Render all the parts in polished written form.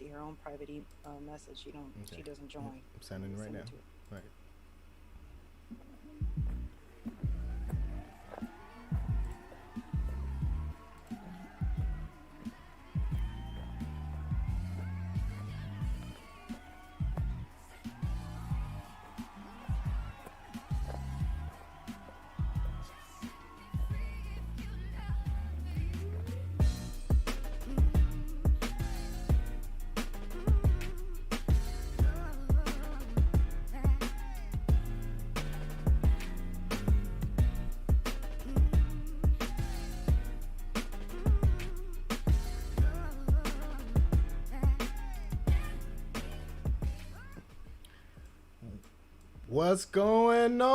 to her own private message. She don't. Okay. She doesn't Yep. join. I'm sending it right Send now. it to her. Right. What's going on,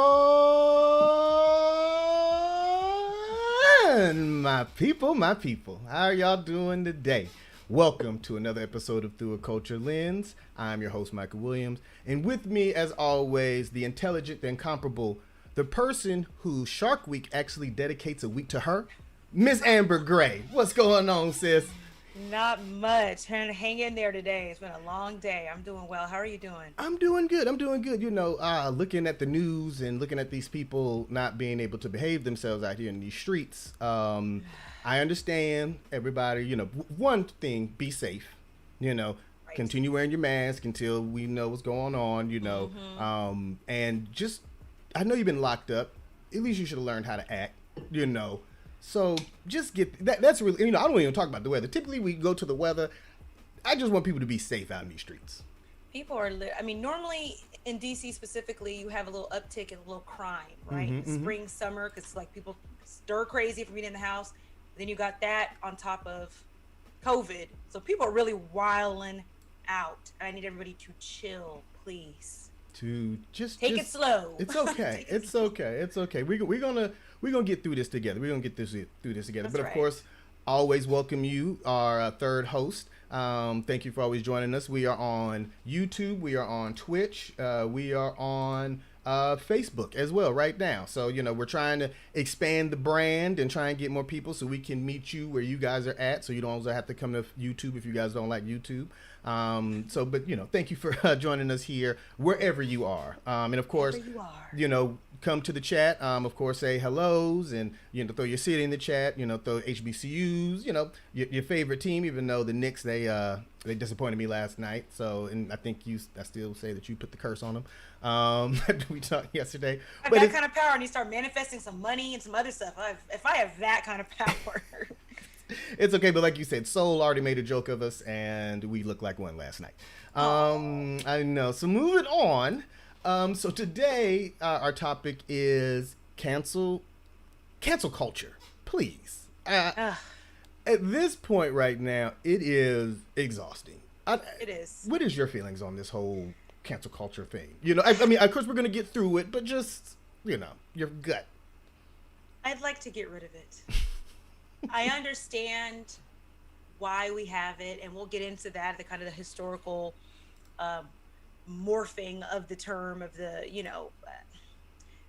my people, my people? How are y'all doing today? Welcome to another episode of Through a Culture Lens. I'm your host, Michael Williams, and with me, as always, the intelligent, the incomparable, the person who Shark Week actually dedicates a week to her, Miss Amber Gray. What's going on, sis? Not much. Hang in there today. It's been a long day. I'm doing well. How are you doing? I'm doing good. I'm doing good. You know, looking at the news and looking at these people not being able to behave themselves out here in these streets. I understand everybody. You know, one thing: be safe. You know, Right. continue wearing your mask until we know what's going on. You know, Mm-hmm. and just I know you've been locked up. At least you should have learned how to act. You know, so just get that. That's really I don't even talk about the weather. Typically, we go to the weather. I just want people to be safe out in these streets. People are. I mean, normally in DC specifically, you have a little uptick in a little crime, right? Mm-hmm, mm-hmm. Spring, summer, because like people stir crazy from being in the house. Then you got that on top of COVID, so people are really wilding out. I need everybody to chill, please. To just Take it slow. It's okay. Take it It's slow. okay. It's okay. We're gonna get through this together. We're gonna get this through this together. That's But of right. course, always welcome you, our third host. Thank you for always joining us. We are on YouTube. We are on Twitch. We are on Facebook as well right now. So you know we're trying to expand the brand and try and get more people so we can meet you where you guys are at. So you don't also have to come to YouTube if you guys don't like YouTube. But you know, thank you for joining us here wherever you are. And of course, Wherever you are. you know, come to the chat. Of course, say hellos and you know, throw your city in the chat. You know, throw HBCUs. You know, your favorite team. Even though the Knicks they disappointed me last night. So and I still say that you put the curse on them. We talked yesterday, Have but that kind of power, and you start manifesting some money and some other stuff. If I have that kind of power, it's okay. But like you said, Soul already made a joke of us, and we looked like one last night. oh, I know. So moving on. So today our topic is cancel culture. Please. At this point right now, it is exhausting. it is. What is your feelings on this whole cancel culture thing? You know, I mean, of course we're gonna get through it, but just you know, your gut. I'd like to get rid of it. I understand why we have it, and we'll get into that, the kind of the historical um, morphing of the term of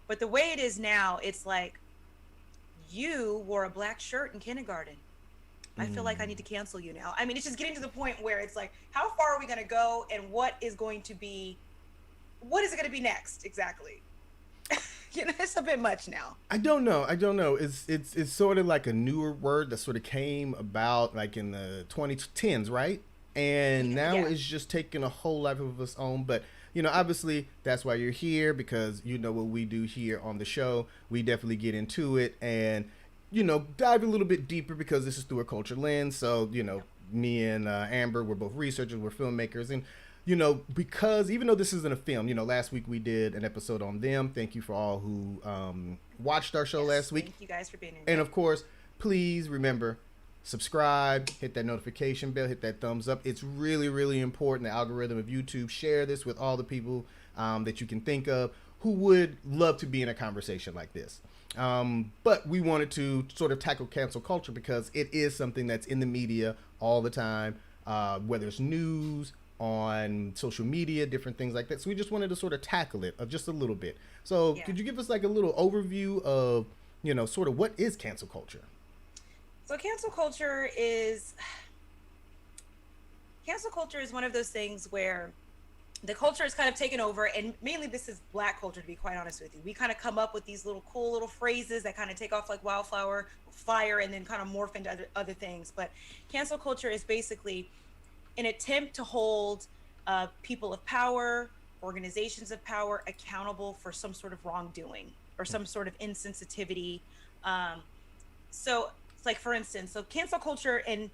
but the way it is now, it's like you wore a black shirt in kindergarten. I feel like I need to cancel you now. I mean, it's just getting to the point where it's like, how far are we going to go, and what is it going to be next exactly? It's a bit much now. I don't know. I don't know. It's sort of like a newer word that sort of came about like in the 2010s, right? And now Yeah. it's just taking a whole life of its own. But you know, obviously that's why you're here because you know what we do here on the show. We definitely get into it and you know dive a little bit deeper because this is through a culture lens. So you know, me and Amber, we're both researchers, we're filmmakers, and you know, because even though this isn't a film, you know, last week we did an episode on them. Thank you for all who watched our show Yes, last week. thank you guys for being here. And of course, please remember, subscribe, hit that notification bell, hit that thumbs up. It's really, really important. The algorithm of YouTube, share this with all the people that you can think of who would love to be in a conversation like this. But we wanted to sort of tackle cancel culture because it is something that's in the media all the time, whether it's news, on social media, different things like that. So we just wanted to sort of tackle it just a little bit. So Yeah. could you give us like a little overview of, you know, sort of what is cancel culture? So cancel culture is cancel culture is one of those things where the culture is kind of taken over, and mainly this is Black culture, to be quite honest with you. We kind of come up with these little cool little phrases that kind of take off like wildflower fire and then kind of morph into other things. But cancel culture is basically an attempt to hold people of power, organizations of power accountable for some sort of wrongdoing or some sort of insensitivity. So it's like, for instance, so cancel culture and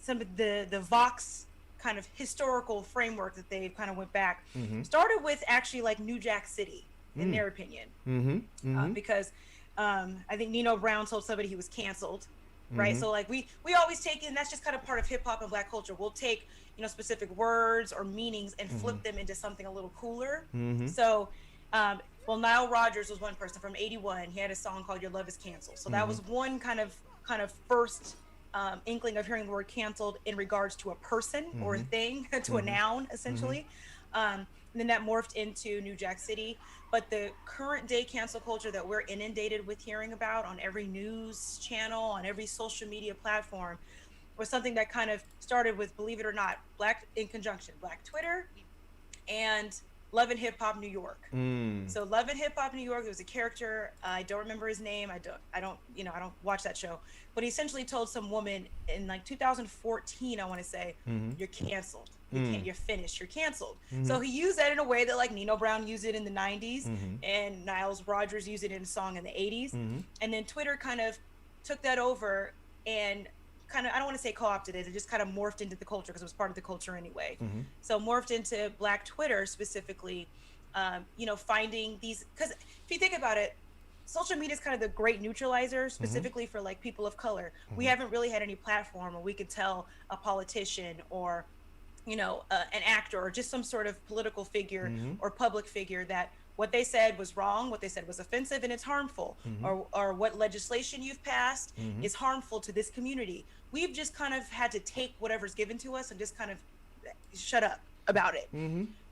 some of the Vox kind of historical framework that they kind of went back started with actually like New Jack City, in their opinion, because I think Nino Brown told somebody he was canceled, right? So like we always take in, that's just kind of part of hip hop and Black culture. We'll take, you know, specific words or meanings and flip them into something a little cooler. So well, Nile Rodgers was one person from '81. He had a song called "Your Love Is Canceled." So that was one kind of first inkling of hearing the word canceled in regards to a person or a thing, to a noun, essentially. And then that morphed into New Jack City. But the current day cancel culture that we're inundated with hearing about on every news channel, on every social media platform, was something that kind of started with, believe it or not, Black in conjunction, Black Twitter and Love and Hip Hop New York. So Love and Hip Hop New York, there was a character, I don't remember his name, I don't watch that show, but he essentially told some woman in like 2014, I want to say, you're canceled. You're finished, you're canceled. So he used that in a way that like Nino Brown used it in the 90s and Niles Rodgers used it in a song in the 80s. And then Twitter kind of took that over and kind of, I don't want to say co-opted it just kind of morphed into the culture because it was part of the culture anyway. So morphed into Black Twitter specifically, you know, finding these, because if you think about it, social media is kind of the great neutralizer specifically for like people of color. We haven't really had any platform where we could tell a politician or, you know, an actor or just some sort of political figure or public figure that what they said was wrong, what they said was offensive and it's harmful, or what legislation you've passed is harmful to this community. We've just kind of had to take whatever's given to us and just kind of shut up about it.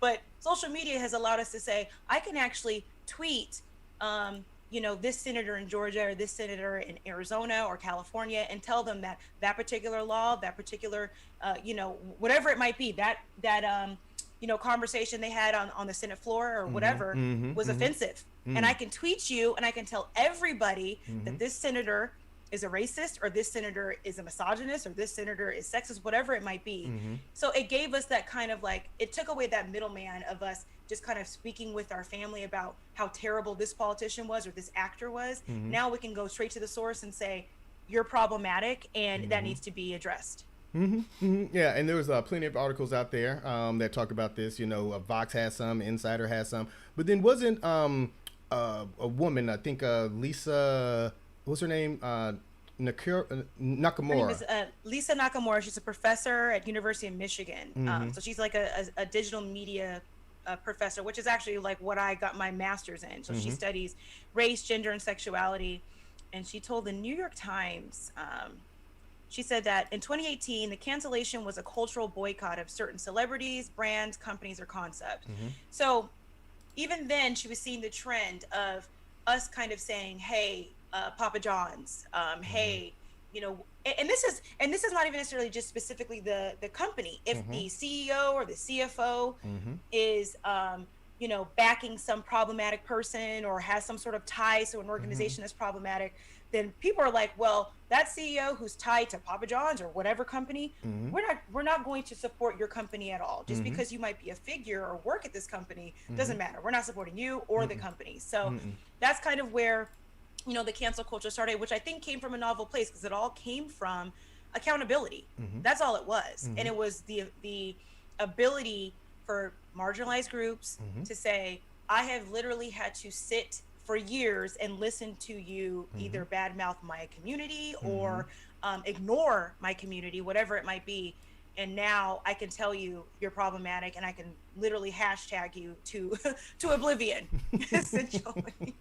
But social media has allowed us to say, I can actually tweet, you know, this senator in Georgia or this senator in Arizona or California and tell them that that particular law, that particular, you know, whatever it might be, that you know, conversation they had on the Senate floor or whatever was offensive. And I can tweet you and I can tell everybody that this senator is a racist or this senator is a misogynist or this senator is sexist, whatever it might be. So it gave us that kind of like, it took away that middleman of us just kind of speaking with our family about how terrible this politician was or this actor was. Now we can go straight to the source and say, you're problematic and that needs to be addressed. Yeah, and there was plenty of articles out there that talk about this. You know, Vox has some, Insider has some, but then wasn't a woman? I think Lisa, what's her name? Nakamura. Her name is Lisa Nakamura. She's a professor at University of Michigan. So she's like a digital media professor, which is actually like what I got my master's in. So she studies race, gender, and sexuality. And she told the New York Times. She said that in 2018, the cancellation was a cultural boycott of certain celebrities, brands, companies, or concepts. So even then, she was seeing the trend of us kind of saying, hey, Papa John's, hey, you know, and this is not even necessarily just specifically the company. If the CEO or the CFO is, you know, backing some problematic person or has some sort of ties to an organization that's problematic, then people are like, well, that CEO who's tied to Papa John's or whatever company, we're not going to support your company at all. Just because you might be a figure or work at this company doesn't matter. We're not supporting you or the company. So that's kind of where, you know, the cancel culture started, which I think came from a novel place because it all came from accountability. That's all it was. And it was the ability for marginalized groups to say, I have literally had to sit for years and listen to you either badmouth my community or ignore my community, whatever it might be. And now I can tell you you're problematic and I can literally hashtag you to oblivion, essentially.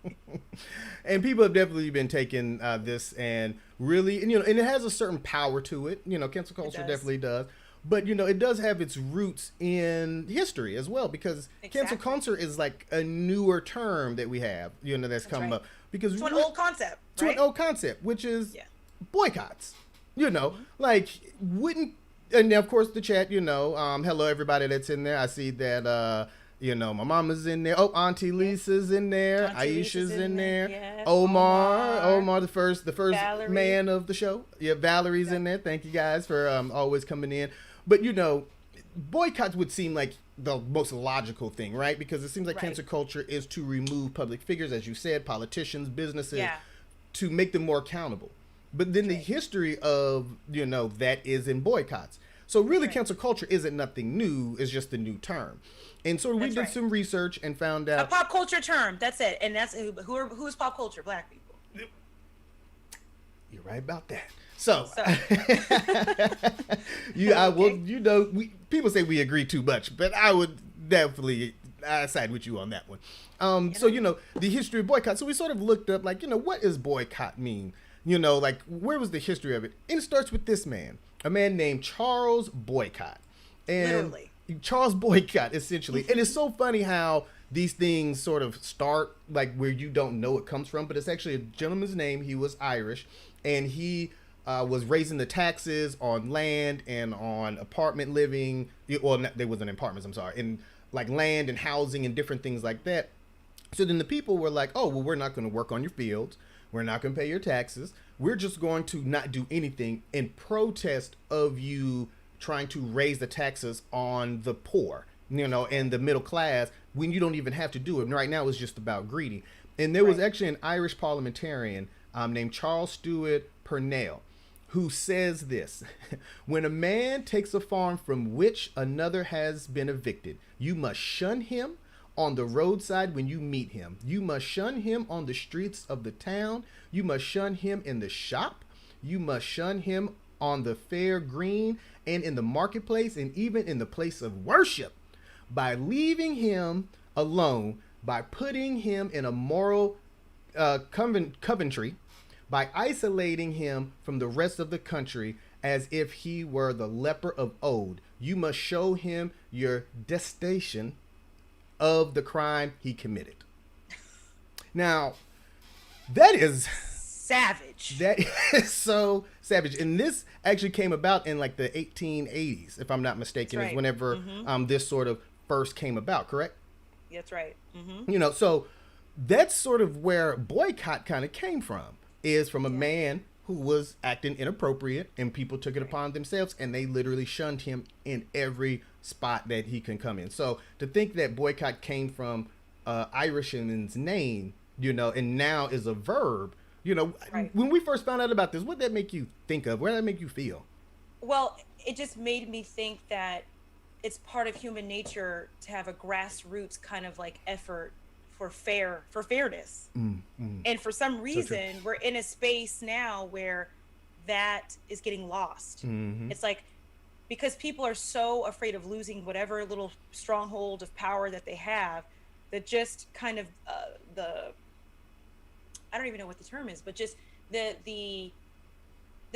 And people have definitely been taking this and really, and, you know, and it has a certain power to it. You know, cancel culture definitely does. But, you know, it does have its roots in history as well, because cancel culture is like a newer term that we have, you know, that's come up. Because it's an old concept, right? To an old concept, which is boycotts. You know, like, wouldn't And of course the chat, hello everybody that's in there. I see that my mama's in there. Oh, Auntie Lisa's in there. Auntie Aisha's Lisa's in there. Yes. Omar, the first Valerie. man of the show. Yeah, Valerie's in there. Thank you guys for always coming in. But boycotts would seem like the most logical thing, right? Because it seems like cancel culture is to remove public figures, as you said, politicians, businesses, to make them more accountable. But then the history of, that is in boycotts. So really cancel culture isn't nothing new. It's just a new term. And so we did some research and found out. A pop culture term. That's it. And that's who's pop culture? Black people. You're right about that. So, people say we agree too much, but I would definitely side with you on that one. The history of boycott. So we sort of looked up, what does boycott mean? Where was the history of it? And it starts with this man, a man named Charles Boycott. And literally. Charles Boycott, essentially. And it's so funny how these things sort of start where you don't know it comes from, but it's actually a gentleman's name. He was Irish, and he was raising the taxes on land and on apartment living. Well, they wasn't apartments, I'm sorry. And land and housing and different things like that. So then the people were like, oh, well, we're not going to work on your fields. We're not going to pay your taxes. We're just going to not do anything in protest of you trying to raise the taxes on the poor, and the middle class when you don't even have to do it. And right now it's just about greedy. And there was actually an Irish parliamentarian named Charles Stewart Purnell who says this: when a man takes a farm from which another has been evicted, you must shun him on the roadside when you meet him. You must shun him on the streets of the town. You must shun him in the shop. You must shun him on the fair green and in the marketplace and even in the place of worship. By leaving him alone, by putting him in a moral coventry, by isolating him from the rest of the country as if he were the leper of old, you must show him your detestation of the crime he committed. Now, that is savage. That is so savage. And this actually came about in the 1880s, if I'm not mistaken, is whenever this sort of first came about, correct? That's right. Mm-hmm. So that's sort of where boycott kind of came from, is from a man who was acting inappropriate, and people took it upon themselves and they literally shunned him in every spot that he can come in. So to think that boycott came from Irishman's name, and now is a verb, when we first found out about this, what did that make you think of? What did that make you feel? Well, it just made me think that it's part of human nature to have a grassroots kind of effort for fairness. And for some reason, we're in a space now where that is getting lost. It's because people are so afraid of losing whatever little stronghold of power that they have, that just kind of I don't even know what the term is, but just the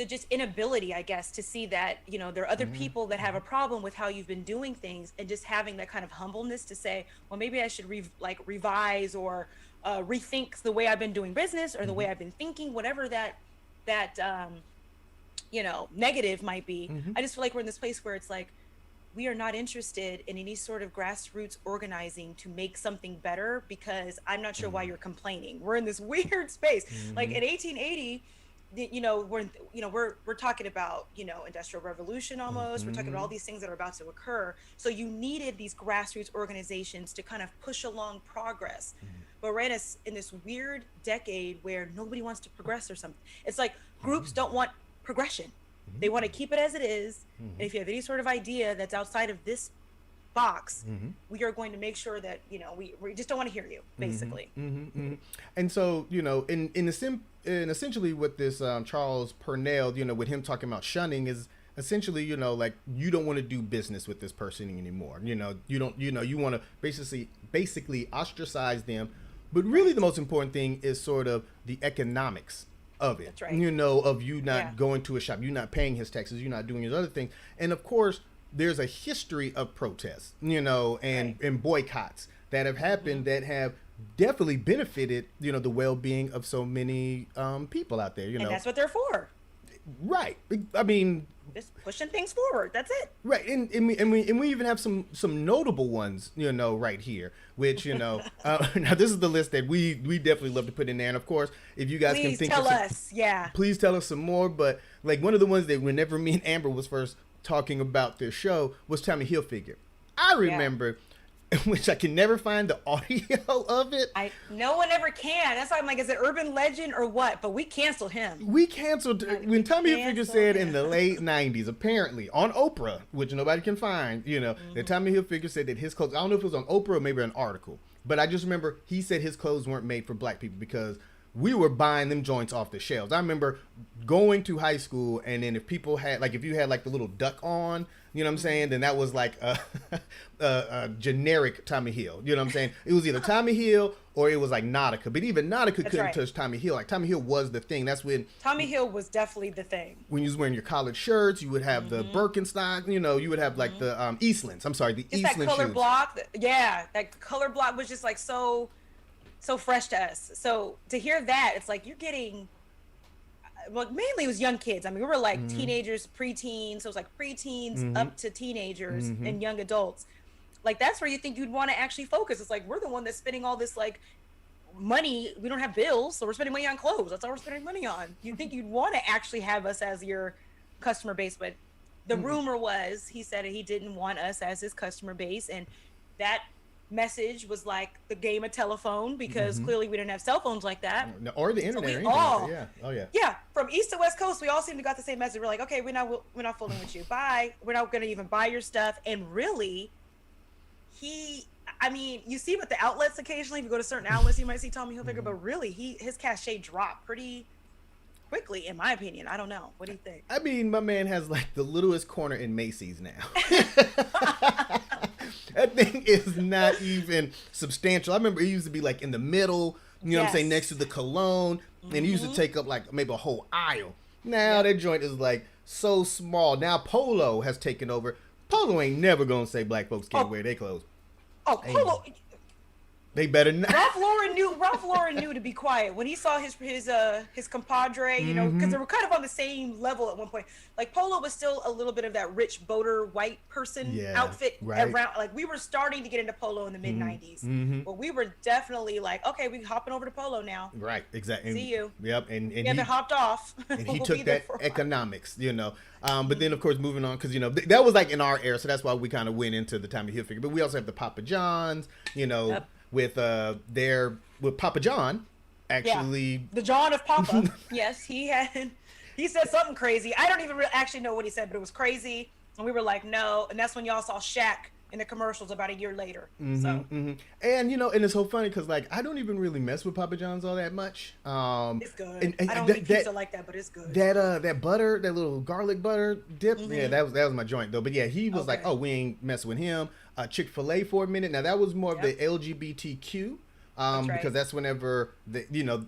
just inability, I guess, to see that, there are other people that have a problem with how you've been doing things, and just having that kind of humbleness to say, well, maybe I should revise or rethink the way I've been doing business or the way I've been thinking, whatever that negative might be. I just feel like we're in this place where it's we are not interested in any sort of grassroots organizing to make something better, because I'm not sure why you're complaining. We're in this weird space. In 1880, we're talking about, industrial revolution almost. We're talking about all these things that are about to occur. So you needed these grassroots organizations to kind of push along progress. But we're in this weird decade where nobody wants to progress or something. It's groups don't want progression. They want to keep it as it is. And if you have any sort of idea that's outside of this box, we are going to make sure that, we just don't want to hear you, basically. And so, and essentially what this Charles Purnell, with him talking about shunning is essentially, you don't want to do business with this person anymore. You want to basically ostracize them. But really the most important thing is sort of the economics of it. That's right. Of you not going to a shop, you not paying his taxes, you not doing his other things. And of course, there's a history of protests, and boycotts that have happened that have definitely benefited, the well-being of so many people out there, And that's what they're for. Right. I mean, just pushing things forward. That's it. Right, and we even have some notable ones, right here. Which now this is the list that we definitely love to put in there. And of course, if you guys can Please think tell of some, us. Yeah. please tell us some more. But like one of the ones that whenever me and Amber was first talking about this show was Tommy Hilfiger. I remember, which I can never find the audio of it. No one ever can. That's why I'm like, is it urban legend or what? But we canceled him. We canceled when Tommy Hilfiger said in the late '90s, apparently on Oprah, which nobody can find, that Tommy Hilfiger said that his clothes. I don't know if it was on Oprah or maybe an article, but I just remember he said his clothes weren't made for black people because we were buying them joints off the shelves. I remember going to high school, and then if people had if you had the little duck on, you know what I'm saying, then that was like a generic Tommy Hill. You know what I'm saying? It was either Tommy Hill or it was like Nautica. But even Nautica couldn't touch Tommy Hill. Like Tommy Hill was the thing. That's when Tommy Hill was definitely the thing. When you was wearing your collared shirts, you would have the Birkenstock. You would have like the Eastlands. I'm sorry, the Eastland shoes. That color block. Yeah, that color block was just like so fresh to us. So to hear that, it's like you're getting. Well, mainly it was young kids. I mean, we were like teenagers, preteens. So it was like preteens up to teenagers and young adults. Like, that's where you think you'd want to actually focus. It's like, we're the one that's spending all this like money. We don't have bills, so we're spending money on clothes. That's all we're spending money on. You'd think you'd want to actually have us as your customer base. But the rumor was, he said he didn't want us as his customer base. And that message was like the game of telephone, because clearly we didn't have cell phones like that, or the internet. So or anything. Yeah, from east to west coast, we all seemed to got the same message. We're like, okay, we're not fooling with you. Bye. We're not gonna even buy your stuff. And really, you see with the outlets occasionally, if you go to certain outlets, you might see Tommy Hilfiger, but really, his cachet dropped pretty quickly, in my opinion. I don't know. What do you think? I mean, my man has like the littlest corner in Macy's now. That thing is not even substantial. I remember it used to be like in the middle, you know what I'm saying, next to the cologne, and it used to take up like maybe a whole aisle. Now that joint is like so small. Now Polo has taken over. Polo ain't never gonna say black folks can't wear their clothes. Oh, Polo. They better not. Ralph Lauren knew to be quiet when he saw his compadre, because they were kind of on the same level at one point. Like, Polo was still a little bit of that rich boater white person outfit around. Like, we were starting to get into Polo in the mid '90s, but we were definitely like, okay, we hopping over to Polo now. Right, exactly. See you. Yep, and he haven't hopped off. And he took that economics, But then, of course, moving on, because that was like in our era, so that's why we kind of went into the Tommy Hilfiger. But we also have the Papa Johns, Yep. with Papa John, actually the John of Papa. Yes, he said something crazy. I don't even actually know what he said, but it was crazy, and we were like, no. And that's when y'all saw Shaq in the commercials about a year later. And and it's so funny because like I don't even really mess with Papa John's all that much. It's good. And I don't eat pizza like that, but it's good. That butter, that little garlic butter dip, that was my joint though. But yeah, he was like, oh, we ain't messing with him. Chick-fil-A for a minute. Now that was more of the LGBTQ, because that's whenever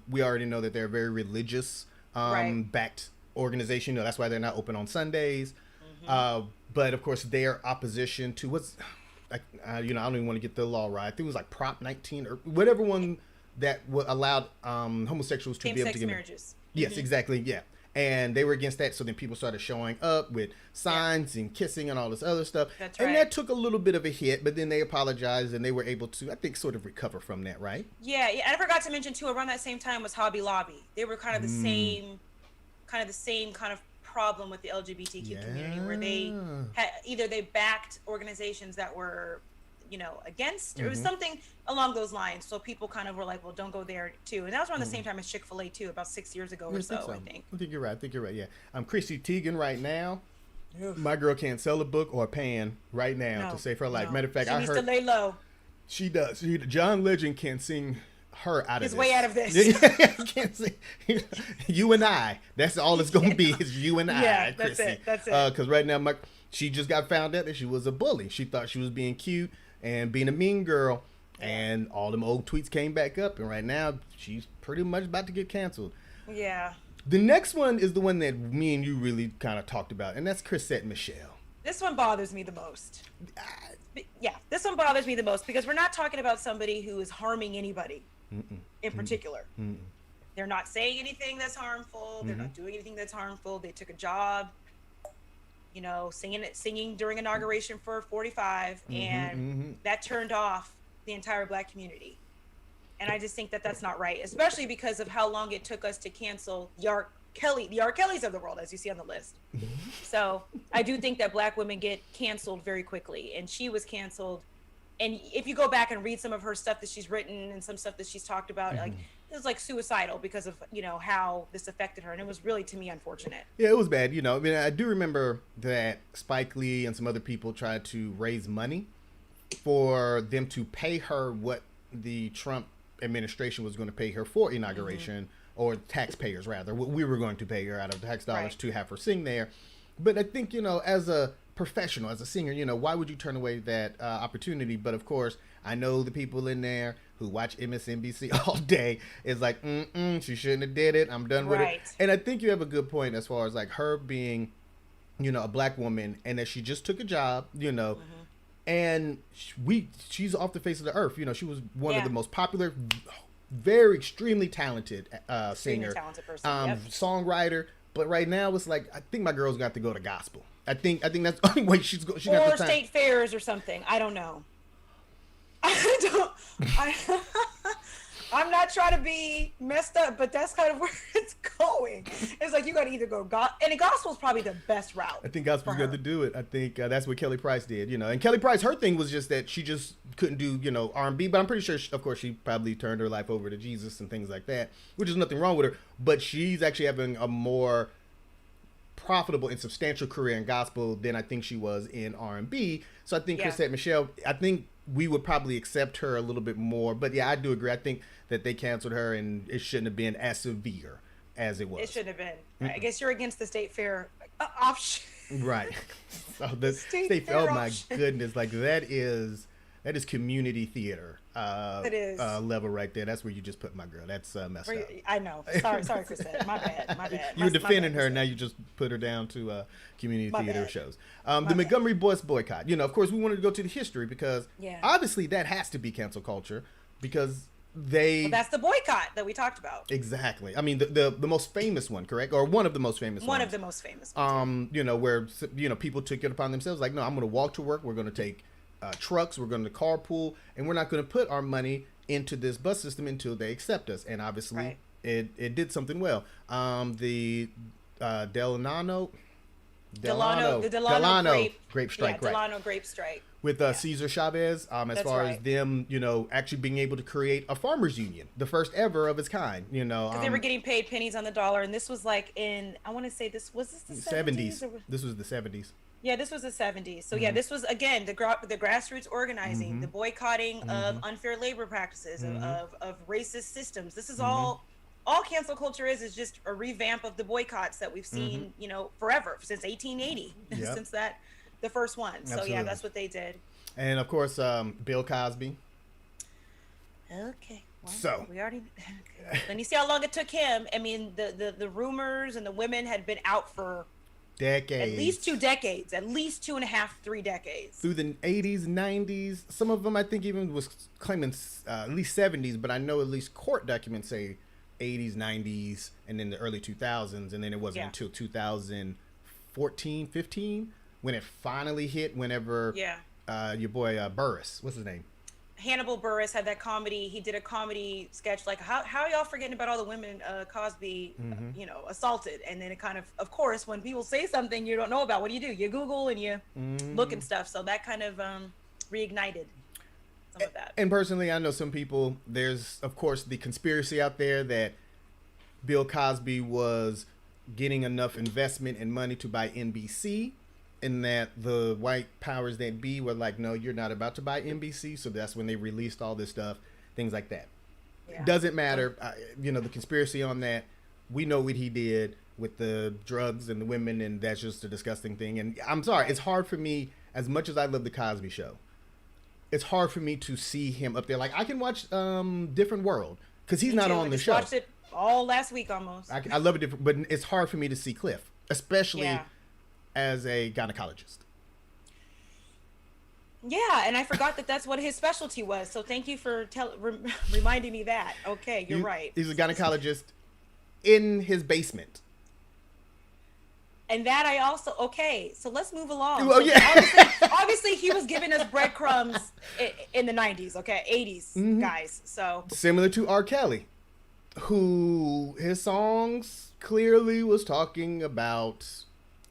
we already know that they're a very religious backed organization. That's why they're not open on Sundays. But of course, their opposition to I don't even want to get the law right. I think it was like Prop 19 or whatever one that allowed homosexuals to be able to get marriages. Yes, exactly. Yeah. And they were against that, so then people started showing up with signs and kissing and all this other stuff. That's right. And that took a little bit of a hit, but then they apologized and they were able to, I think, sort of recover from that, right? Yeah. And I forgot to mention too, around that same time was Hobby Lobby. They were kind of the same kind of problem with the LGBTQ community, where they had either they backed organizations that were against, or it was something along those lines. So people kind of were like, well, don't go there too. And that was around the same time as Chick-fil-A too, about 6 years ago or so, I think. I think you're right. Yeah. Chrissy Teigen right now. My girl can't sell a book or a pan right now to save her life. Matter of fact, she needs to lay low. She does. John Legend can't sing her out of his this. way out of this. Can't sing. You and I. That's all it's going to be is you and I. Yeah, Chrissy. that's it. Because right now, she just got found out that she was a bully. She thought she was being cute and being a mean girl, and all them old tweets came back up, and right now she's pretty much about to get canceled. Yeah. The next one is the one that me and you really kind of talked about, and that's Chrisette Michele. This one bothers me the most. This one bothers me the most because we're not talking about somebody who is harming anybody in particular. They're not saying anything that's harmful. They're not doing anything that's harmful. They took a job. singing during inauguration for 45, and that turned off the entire Black community. And I just think that that's not right, especially because of how long it took us to cancel the R. Kellys of the world, as you see on the list. So I do think that Black women get canceled very quickly, and she was canceled. And if you go back and read some of her stuff that she's written and some stuff that she's talked about, like, it was like suicidal because of, how this affected her. And it was really, to me, unfortunate. Yeah, it was bad. I mean, I do remember that Spike Lee and some other people tried to raise money for them to pay her what the Trump administration was going to pay her for inauguration, or taxpayers rather, what we were going to pay her out of tax dollars to have her sing there. But I think, as a professional, as a singer, why would you turn away that opportunity? But of course, I know the people in there who watch MSNBC all day is like, she shouldn't have did it. I'm done with it. And I think you have a good point as far as like her being, a Black woman, and that she just took a job, and she's off the face of the earth. She was one of the most popular, very extremely talented singer, talented person, songwriter. But right now it's like, I think my girl's got to go to gospel. I think that's the only way she got the time. Or state fairs or something. I don't know. I'm not trying to be messed up, but that's kind of where it's going. It's like you got to either go and the gospel is probably the best route. I think gospel's good to do it. I think that's what Kelly Price did, And Kelly Price, her thing was just that she just couldn't do, R&B. But I'm pretty sure, of course, she probably turned her life over to Jesus and things like that, which is nothing wrong with her. But she's actually having a more profitable and substantial career in gospel than I think she was in R&B. So I think Chrisette Michele, I think we would probably accept her a little bit more. But yeah, I do agree. I think that they canceled her, and it shouldn't have been as severe as it was. It shouldn't have been. I guess you're against the state fair option. Right. So the state fair, oh my goodness, like that is community theater level right there. That's where you just put my girl. That's messed up. I know. Sorry, Chrisette. My bad. You were defending her, now you just put her down to community theater shows. The Montgomery bus boycott. Of course, we wanted to go to the history because obviously that has to be cancel culture because that's the boycott that we talked about. Exactly. I mean, the most famous one, correct? Or one of the most famous ones. One of the most famous ones. Where people took it upon themselves, like, no, I'm going to walk to work. We're going to take trucks. We're going to carpool, and we're not going to put our money into this bus system until they accept us. And obviously, it did something well. The Delano grape strike, right? Delano grape strike. With Cesar Chavez, as far as them, actually being able to create a farmers union, the first ever of its kind, because they were getting paid pennies on the dollar, and this was like I want to say the 70s? This was the 70s. Yeah, this was the 70s. So this was again the grassroots organizing, the boycotting of unfair labor practices, of racist systems. This is all cancel culture is just a revamp of the boycotts that we've seen, forever, since 1880, since the first one. So Absolutely. Yeah, that's what they did. And of course, Bill Cosby. Okay. Well, so we already. Okay. And you see how long it took him. I mean, the rumors and the women had been out for decades, at least 2 decades, at least 2.5, 3 decades. Through the 80s, 90s. Some of them I think even was claiming at least 70s, but I know at least court documents say 80s, 90s, and then the early 2000s, and then it wasn't until 2014, 15 when it finally hit. Whenever your boy Burris, what's his name? Hannibal Buress had that comedy. He did a comedy sketch like, how are y'all forgetting about all the women Cosby, assaulted? And then it kind of course, when people say something you don't know about, what do? You Google and you look and stuff. So that kind of reignited some of that. And personally, I know some people, there's, of course, the conspiracy out there that Bill Cosby was getting enough investment and money to buy NBC, and that the white powers that be were like, no, you're not about to buy NBC. So that's when they released all this stuff, things like that. Yeah. Doesn't matter. The conspiracy on that, we know what he did with the drugs and the women, and that's just a disgusting thing. And I'm sorry, it's hard for me, as much as I love the Cosby Show, it's hard for me to see him up there. Like, I can watch Different World because he's not on the show. I watched it all last week almost. I love it, but it's hard for me to see Cliff, especially as a gynecologist. Yeah, and I forgot that that's what his specialty was. So thank you for reminding me that. Okay, you're right. He's a gynecologist in his basement. And that I also, okay, so let's move along. Well, So yeah. obviously he was giving us breadcrumbs in the 90s, okay? 80s, guys. So Similar to R. Kelly, who his songs clearly was talking about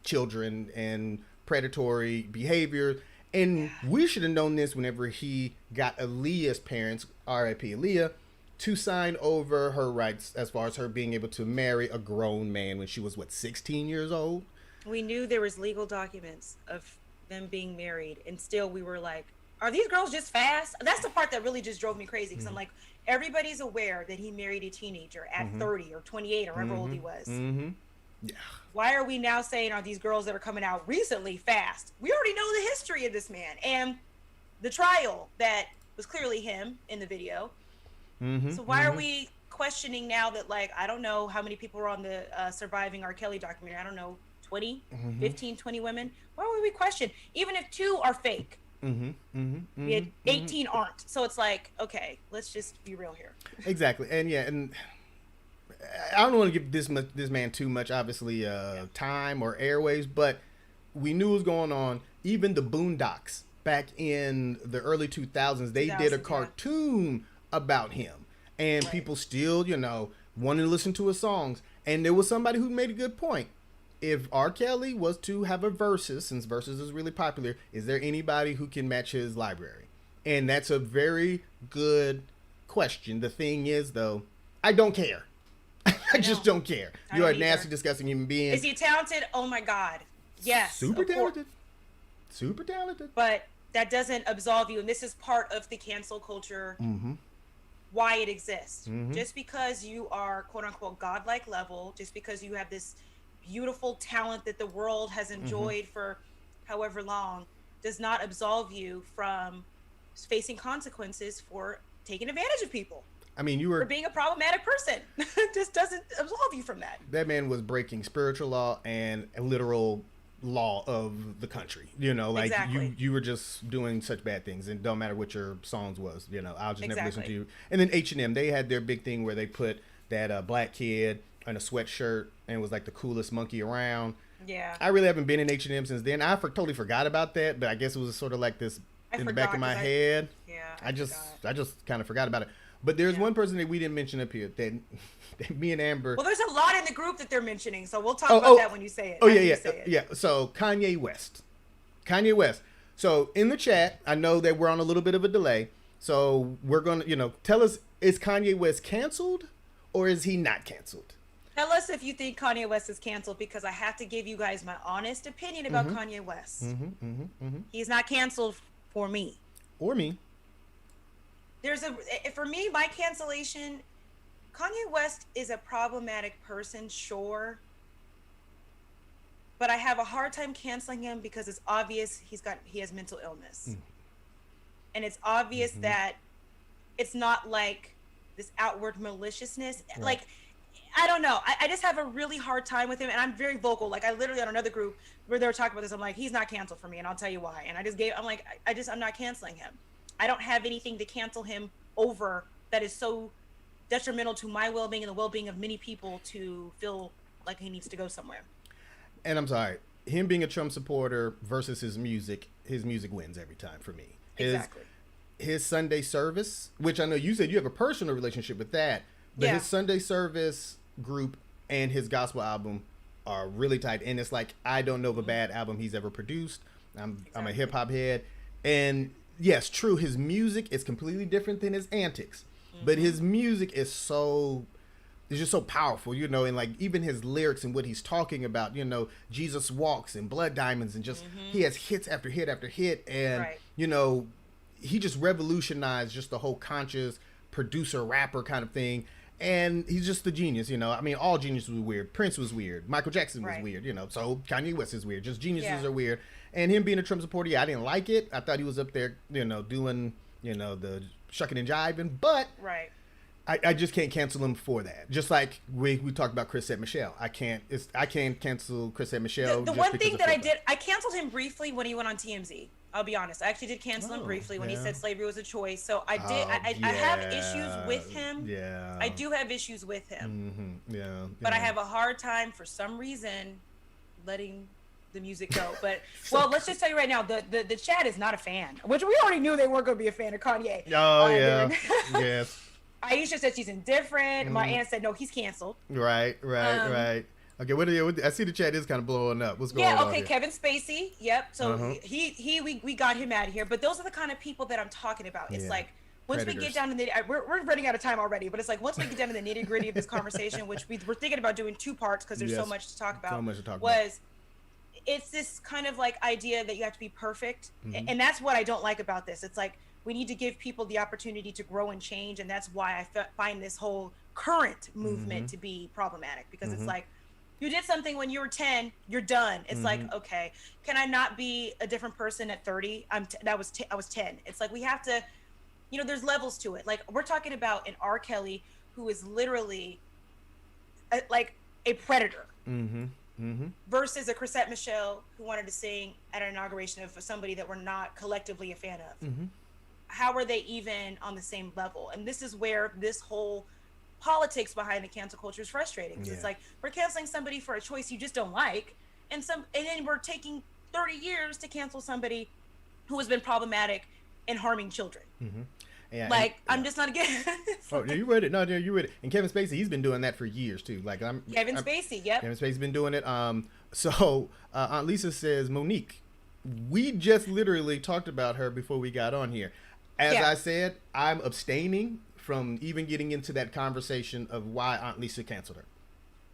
children and predatory behavior. And we should have known this whenever he got Aaliyah's parents, R.I.P. Aaliyah, to sign over her rights as far as her being able to marry a grown man when she was, what, 16 years old? we knew there was legal documents of them being married, and still we were like, are these girls just fast? That's the part that really just drove me crazy, because I'm like, everybody's aware that he married a teenager at 30 or 28 or however old he was. Yeah. Why are we now saying, are these girls that are coming out recently fast? We already know the history of this man and the trial that was clearly him in the video. So why are we questioning now that, like, I don't know how many people were on the surviving R. Kelly documentary. I don't know, 20, 15, 20 women. Why would we question? Even if 2 are fake, we had 18 aren't. So it's like, okay, let's just be real here. Exactly. And yeah, and I don't want to give this man too much, obviously, time or airways, but we knew what was going on. Even the Boondocks back in the early 2000s, they did a cartoon about him, and people still, wanted to listen to his songs. And there was somebody who made a good point. If R. Kelly was to have a versus, since versus is really popular, is there anybody who can match his library? And that's a very good question. The thing is, though, I don't care. I just don't care. You're a nasty, disgusting human being. Is he talented? Oh my God. Yes. Super talented. Super talented. But that doesn't absolve you. And this is part of the cancel culture, why it exists. Just because you are, quote unquote, godlike level, just because you have this beautiful talent that the world has enjoyed for however long, does not absolve you from facing consequences for taking advantage of people. I mean, you were... for being a problematic person. Just doesn't absolve you from that. That man was breaking spiritual law and a literal law of the country. Like, exactly. you were just doing such bad things, and don't matter what your songs was. I'll just never listen to you. And then H&M, they had their big thing where they put that black kid in a sweatshirt and was like the coolest monkey around. Yeah. I really haven't been in H&M since then. I totally forgot about that, but I guess it was sort of like this in the back of my head. Yeah. I just kind of forgot about it. But there's one person that we didn't mention up here that me and Amber... Well, there's a lot in the group that they're mentioning, so we'll talk about that when you say it. Oh, yeah. So Kanye West. So in the chat, I know that we're on a little bit of a delay. So we're going to, tell us, is Kanye West canceled or is he not canceled? Tell us if you think Kanye West is canceled, because I have to give you guys my honest opinion about Kanye West. He's not canceled for me. Or me. For me, my cancellation, Kanye West is a problematic person, sure. But I have a hard time canceling him because it's obvious he has mental illness. And it's obvious that it's not like this outward maliciousness. Right. Like, I don't know. I just have a really hard time with him, and I'm very vocal. Like, I literally on another group where they were talking about this, I'm like, he's not canceled for me, and I'll tell you why. And I'm not canceling him. I don't have anything to cancel him over that is so detrimental to my well-being and the well-being of many people to feel like he needs to go somewhere. And I'm sorry, him being a Trump supporter versus his music wins every time for me. Exactly. His Sunday service, which I know you said you have a personal relationship with that, but his Sunday service group and his gospel album are really tight. And it's like, I don't know of a bad album he's ever produced. I'm a hip hop head. And yes, true, his music is completely different than his antics, but his music is just so powerful, and like even his lyrics and what he's talking about, Jesus Walks and Blood Diamonds, and just he has hits after hit after hit, and he just revolutionized just the whole conscious producer rapper kind of thing. And he's just a genius, I mean, all geniuses were weird. Prince was weird. Michael Jackson was weird, so Kanye West is weird. Just geniuses are weird. And him being a Trump supporter, I didn't like it. I thought he was up there, doing, the shucking and jiving. But I just can't cancel him for that. Just like we talked about Chris et Michelle. I can't cancel Chris et Michelle. The one thing that I did, I canceled him briefly when he went on TMZ. I'll be honest. I actually did cancel him briefly when he said slavery was a choice. So I did. I have issues with him. Yeah. I do have issues with him. Yeah. But I have a hard time for some reason letting the music go. But well, let's just tell you right now, the chat is not a fan, which we already knew they weren't going to be a fan of Kanye. Oh yeah, yes. Aisha said she's indifferent. My aunt said no, he's canceled. Right. Okay, I see the chat is kind of blowing up. What's going on? Yeah, okay, here? Kevin Spacey. Yep. So we got him out of here. But those are the kind of people that I'm talking about. It's like once we get down to the, we're running out of time already. But it's like once we get down to the nitty gritty of this conversation, which we're thinking about doing 2 parts because there's so much to talk about. So much to talk about. It's this kind of like idea that you have to be perfect, and that's what I don't like about this. It's like we need to give people the opportunity to grow and change, and that's why I find this whole current movement to be problematic because it's like. You did something when you were 10, you're done. It's like, okay, can I not be a different person at 30? I was 10. It's like we have to, there's levels to it. Like we're talking about an R. Kelly who is literally like a predator versus a Chrisette Michele who wanted to sing at an inauguration of somebody that we're not collectively a fan of. How are they even on the same level? And this is where this whole politics behind the cancel culture is frustrating. It's like we're canceling somebody for a choice you just don't like, and then we're taking 30 years to cancel somebody who has been problematic and harming children. I'm just not getting oh, you read it. No, you read it. And Kevin Spacey, he's been doing that for years too. Kevin Spacey, yep. Kevin Spacey's been doing it. So Aunt Lisa says, Monique, we just literally talked about her before we got on here. As I said, I'm abstaining from even getting into that conversation of why Aunt Lisa canceled her.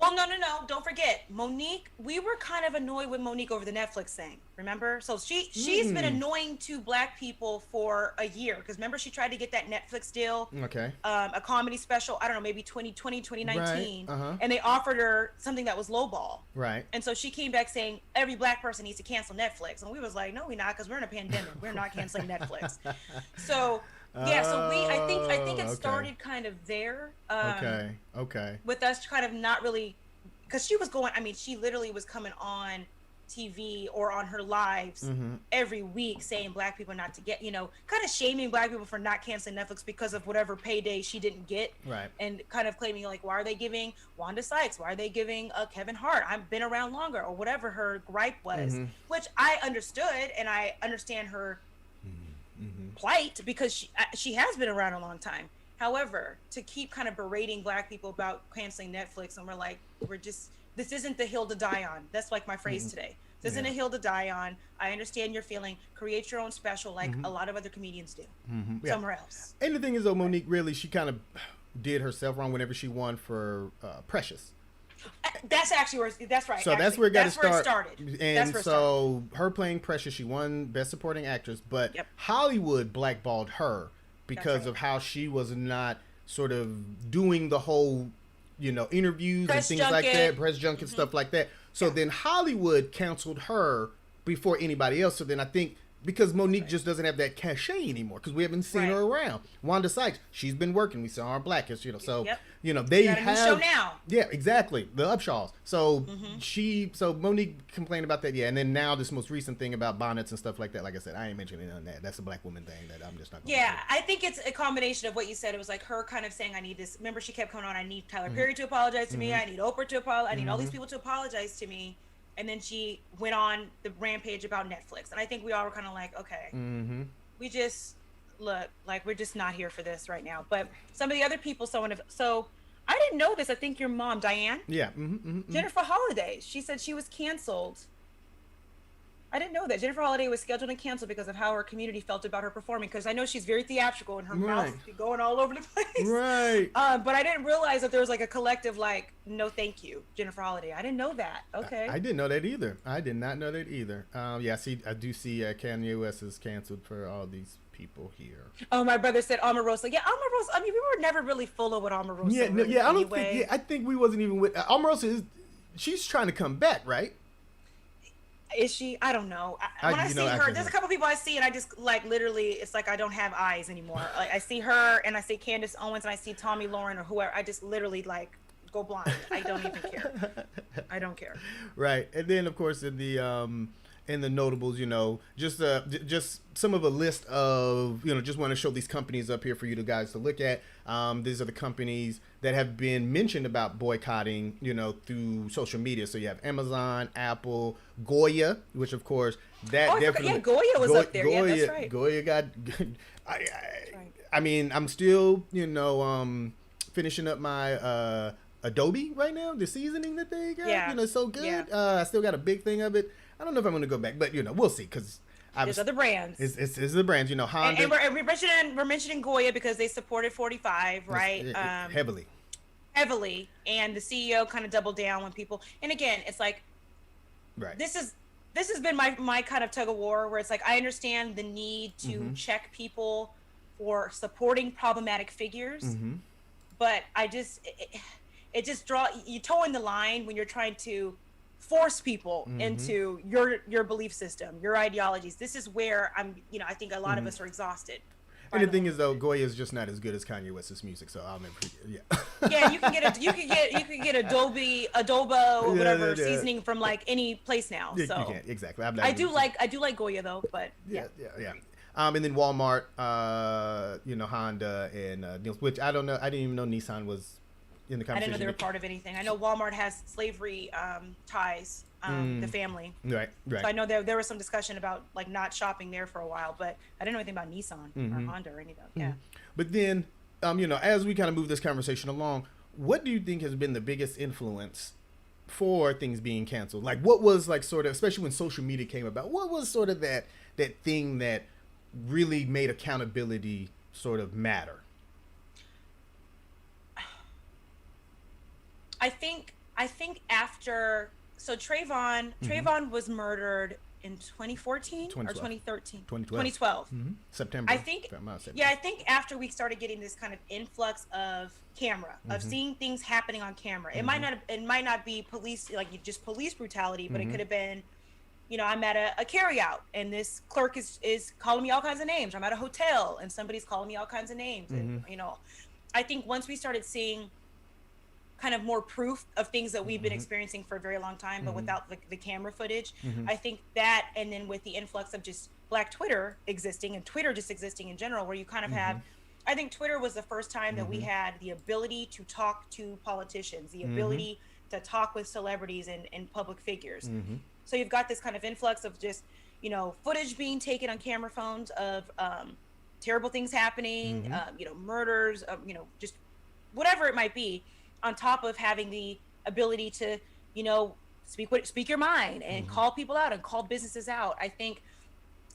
Well, no. Don't forget, Monique. We were kind of annoyed with Monique over the Netflix thing. Remember? So she's been annoying to Black people for a year. Because remember, she tried to get that Netflix deal. Okay. A comedy special. I don't know, maybe 2020, 2019. Right. And they offered her something that was lowball. Right. And so she came back saying every Black person needs to cancel Netflix. And we was like, no, we're not, because we're in a pandemic. We're not canceling Netflix. So. Yeah, so I think it started kind of there. Okay. With us kind of not really, because she literally was coming on TV or on her lives every week saying Black people not to get, kind of shaming Black people for not canceling Netflix because of whatever payday she didn't get. Right. And kind of claiming like, why are they giving Wanda Sykes? Why are they giving Kevin Hart? I've been around longer, or whatever her gripe was, which I understood, and I understand her plight because she has been around a long time. However, to keep kind of berating Black people about canceling Netflix, and we're like, this isn't the hill to die on. That's like my phrase today. This isn't a hill to die on. I understand your feeling. Create your own special like a lot of other comedians do somewhere else. And the thing is though, Monique, really, she kind of did herself wrong whenever she won for Precious. That's actually where that's right. So actually, that's where it got to start. Where it started. And so her playing Precious, she won Best Supporting Actress, but Hollywood blackballed her because of how she was not sort of doing the whole, interviews press and things junket. like that, press junket stuff like that. So then Hollywood canceled her before anybody else. So then I think because Monique just doesn't have that cachet anymore because we haven't seen her around. Wanda Sykes, she's been working. We saw her on Blackish, so they got a new show now. Yeah, exactly. The Upshaws. So so Monique complained about that, and then now this most recent thing about bonnets and stuff like that. Like I said, I ain't mentioning none of that. That's a Black woman thing that I'm just not going to do. I think it's a combination of what you said. It was like her kind of saying, I need this. Remember, she kept coming on, I need Tyler Perry to apologize to me. I need Oprah to apologize. I need all these people to apologize to me. And then she went on the rampage about Netflix. And I think we all were kind of like, okay, we just look like we're just not here for this right now. But some of the other people, so I didn't know this. I think your mom, Diane. Yeah. Jennifer Holliday. She said she was canceled. I didn't know that. Jennifer Holliday was scheduled and canceled because of how her community felt about her performing. Because I know she's very theatrical and her mouth is going all over the place. Right. But I didn't realize that there was like a collective like, no thank you, Jennifer Holliday. I didn't know that. Okay. I didn't know that either. I did not know that either. I do see Kanye West is canceled for all these people here. Oh, my brother said Omarosa. Yeah, Omarosa. I mean, we were never really full of what Omarosa. Yeah, I don't think. Yeah, I think we wasn't even with Omarosa. She's trying to come back, right? Is she? I don't know. When I see her, there's a couple people I see, and I just like literally, it's like I don't have eyes anymore. Like I see her, and I see Candace Owens, and I see Tommy Lauren or whoever. I just literally like go blind. I don't even care. I don't care. Right, and then of course in the and the notables, just some of a list of, just want to show these companies up here for you guys to look at. These are the companies that have been mentioned about boycotting, through social media. So you have Amazon, Apple, Goya, which of course definitely. Goya was up there. Yeah, that's right. Goya got. I mean, I'm still, finishing up my Adobe right now. The seasoning that they got, so good. Yeah. I still got a big thing of it. I don't know if I'm going to go back, but we'll see because there's other brands. It's the brands, Honda. And we're mentioning Goya because they supported 45, right? Heavily, and the CEO kind of doubled down when people. And again, it's like, right. This has been my kind of tug of war, where it's like I understand the need to check people for supporting problematic figures, but I just it just you towing the line when you're trying to force people into your belief system, your ideologies. This is where I think a lot of us are exhausted. And the thing is, though, Goya is just not as good as Kanye West's music, so I'll never forget. Yeah, you can get adobo, whatever seasoning from like any place now. So you can't exactly. I do like Goya though, but yeah. And then Walmart, Honda and which I don't know. I didn't even know Nissan was in the conversation. I didn't know they were part of anything. I know Walmart has slavery ties. The family. Right. So I know there was some discussion about like not shopping there for a while, but I didn't know anything about Nissan or Honda or anything. Yeah. But then, as we kind of move this conversation along, what do you think has been the biggest influence for things being canceled? Like, what was like sort of, especially when social media came about, what was sort of that thing that really made accountability sort of matter? I think after. So Trayvon was murdered in 2014 or 2013? 2012. September. I think after we started getting this kind of influx of camera, of seeing things happening on camera, it might not be police brutality, but it could have been, I'm at a carry out and this clerk is calling me all kinds of names. I'm at a hotel and somebody's calling me all kinds of names. And, I think once we started seeing kind of more proof of things that we've been experiencing for a very long time, but without the camera footage. I think that, and then with the influx of just Black Twitter existing and Twitter just existing in general, where you kind of have, I think Twitter was the first time that we had the ability to talk to politicians, the ability to talk with celebrities and public figures. So you've got this kind of influx of just, footage being taken on camera phones of terrible things happening, murders, just whatever it might be, on top of having the ability to, speak your mind and call people out and call businesses out. I think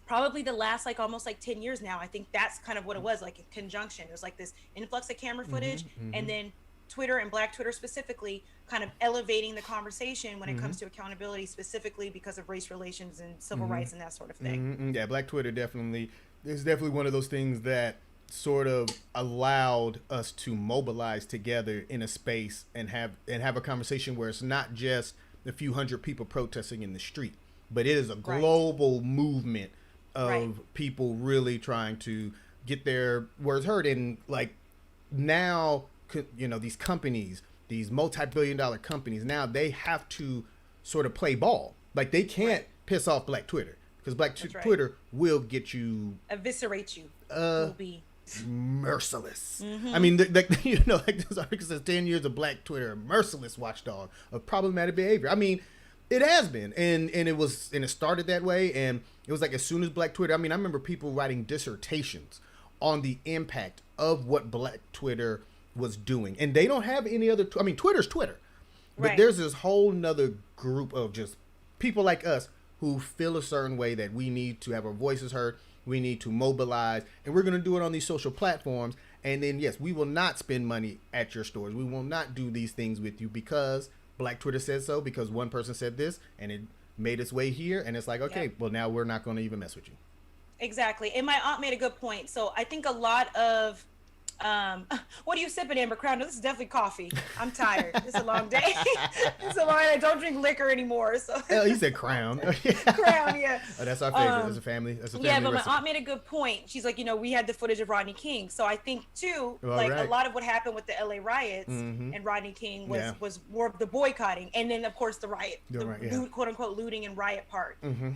probably the last almost 10 years now, I think that's kind of what it was, like in conjunction. It was like this influx of camera footage and then Twitter and Black Twitter specifically kind of elevating the conversation when it comes to accountability, specifically because of race relations and civil rights and that sort of thing. Yeah, Black Twitter is definitely one of those things that sort of allowed us to mobilize together in a space and have a conversation where it's not just a few hundred people protesting in the street, but it is a global movement of people really trying to get their words heard. And like now, these companies, these multi-billion-dollar companies, now they have to sort of play ball. Like they can't piss off Black Twitter because Twitter will get you, eviscerate you. Will be merciless. I mean, like this article says 10 years of Black Twitter, a merciless watchdog of problematic behavior. I mean, it has been, and it started that way, and it was like as soon as Black Twitter. I mean, I remember people writing dissertations on the impact of what Black Twitter was doing, and they don't have any other. I mean, Twitter's Twitter, but there's this whole nother group of just people like us who feel a certain way that we need to have our voices heard. We need to mobilize, and we're going to do it on these social platforms. And then, yes, we will not spend money at your stores. We will not do these things with you because Black Twitter said so, because one person said this, and it made its way here. And it's like, okay, well, now we're not going to even mess with you. Exactly. And my aunt made a good point. So I think a lot of What are you sipping, Amber Crown? No, this is definitely coffee. I'm tired. It's a long day. It's a long. I don't drink liquor anymore. So Oh, you said Crown. Crown, yeah. Oh, that's our favorite. That's a family. That's a family Yeah, but recipe. my aunt made a good point. She's like, we had the footage of Rodney King, so I think too, All like a right. lot of what happened with the L.A. riots Mm-hmm. and Rodney King was Yeah. was more of the boycotting, and then of course the riot, You're the right, yeah. quote unquote looting and riot part. Mm-hmm.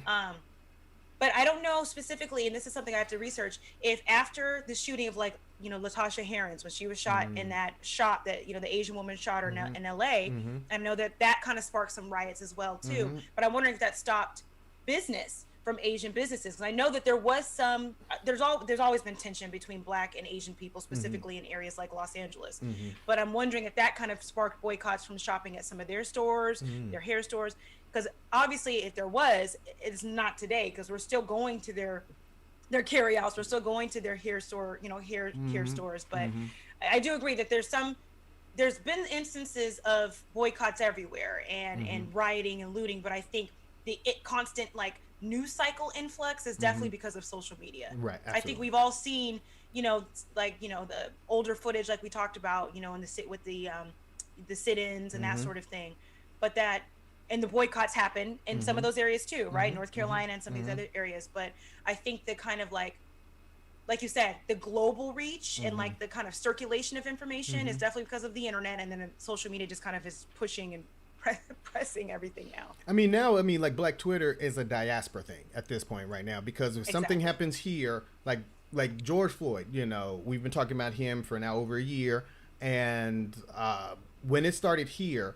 But I don't know specifically, and this is something I have to research, if after the shooting of like, Latasha Harris, when she was shot in that shop that, the Asian woman shot her in LA, Mm-hmm. I know that kind of sparked some riots as well too. Mm-hmm. But I'm wondering if that stopped business from Asian businesses. Because I know that there was some, there's always been tension between Black and Asian people, specifically in areas like Los Angeles. Mm-hmm. But I'm wondering if that kind of sparked boycotts from shopping at some of their stores, their hair stores. Because obviously, if there was, it's not today. Because we're still going to their carryouts. We're still going to their hair store, hair stores. But I do agree that there's been instances of boycotts everywhere and rioting and looting. But I think the constant like news cycle influx is definitely because of social media. Right. Absolutely. I think we've all seen, the older footage like we talked about, in with the sit-ins and that sort of thing. But and the boycotts happen in some of those areas too, right? North Carolina and some of these other areas. But I think the kind of like you said, the global reach and like the kind of circulation of information is definitely because of the internet, and then social media just kind of is pushing and pressing everything now. I mean, like Black Twitter is a diaspora thing at this point right now, because if something happens here, like George Floyd, we've been talking about him for now over a year, and when it started here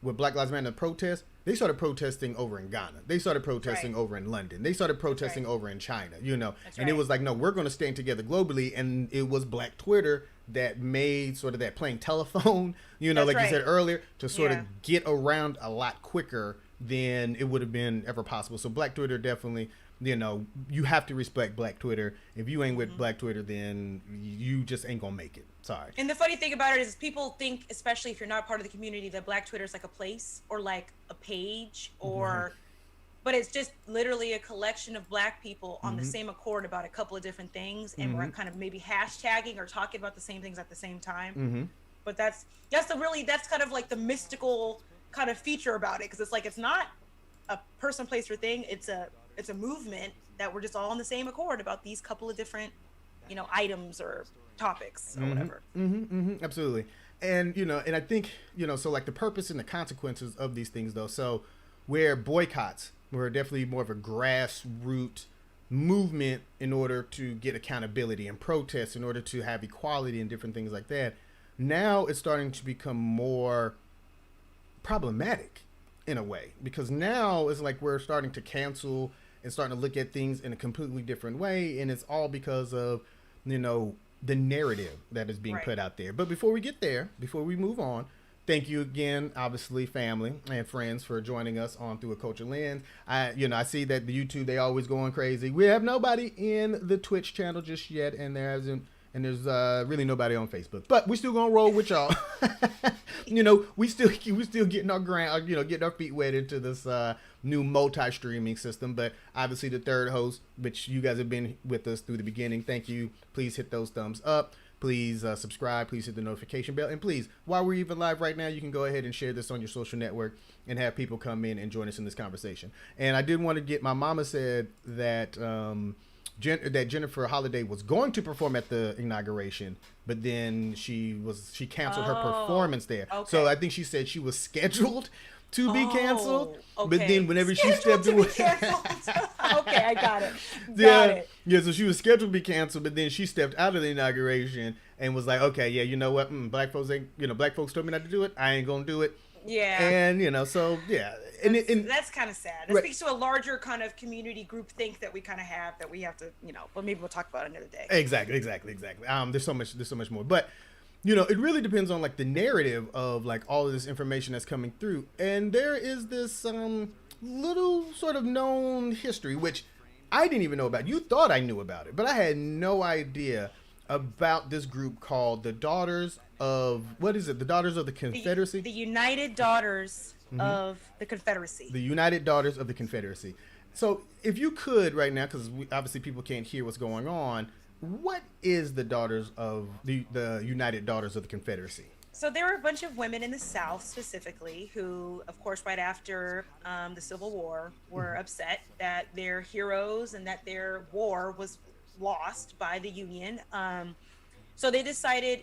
with Black Lives Matter protests, they started protesting over in Ghana. They started protesting over in London. They started protesting over in China, and it was like, no, we're going to stand together globally. And it was Black Twitter that made sort of that playing telephone, like you said earlier, to sort of get around a lot quicker than it would have been ever possible. So Black Twitter definitely, you have to respect Black Twitter. If you ain't with Black Twitter, then you just ain't gonna make it. Sorry. And the funny thing about it is people think, especially if you're not part of the community, that Black Twitter is like a place or like a page but it's just literally a collection of Black people on the same accord about a couple of different things, and we're kind of maybe hashtagging or talking about the same things at the same time. But that's kind of like the mystical kind of feature about it, because it's like, it's not a person, place, or thing. It's a movement that we're just all on the same accord about these couple of different, items or topics or whatever. Absolutely. And, and I think, so like the purpose and the consequences of these things though. So where boycotts were definitely more of a grassroots movement in order to get accountability, and protests in order to have equality and different things like that. Now it's starting to become more problematic in a way, because now it's like we're starting to cancel and starting to look at things in a completely different way, and it's all because of the narrative that is being put out there. But before we get there, before we move on, thank you again, obviously, family and friends, for joining us on Through a Culture Lens. I see that the YouTube, they always going crazy. We have nobody in the Twitch channel just yet, and there's really nobody on Facebook, but we still gonna roll with y'all. we still getting our getting our feet wet into this new multi-streaming system. But obviously the third host, which you guys have been with us through the beginning, thank you. Please hit those thumbs up. Please subscribe. Please hit the notification bell. And please, while we're even live right now, you can go ahead and share this on your social network and have people come in and join us in this conversation. And I did want to get, my mama said that that Jennifer Holliday was going to perform at the inauguration, but then she canceled her performance there. Okay. So I think she said she was scheduled to be canceled, but then whenever she stepped away, okay, I got it. Got it. Yeah, so she was scheduled to be canceled, but then she stepped out of the inauguration and was like, okay, yeah, you know what? Black folks told me not to do it. I ain't gonna do it. Yeah. And so yeah. And that's kind of sad. It speaks to a larger kind of community group think that we kind of have, that we have to, but maybe we'll talk about it another day. Exactly. There's so much more, but it really depends on like the narrative of like all of this information that's coming through. And there is this little sort of known history, which I didn't even know about. You thought I knew about it, but I had no idea about this group called the Daughters of, what is it? The Daughters of the Confederacy? The United Daughters of the Confederacy. The United Daughters of the Confederacy. So if you could right now, because obviously people can't hear what's going on, what is the Daughters of the United Daughters of the Confederacy? So there were a bunch of women in the South specifically who, of course, right after the Civil War, were upset that their heroes and that their war was lost by the Union. So they decided,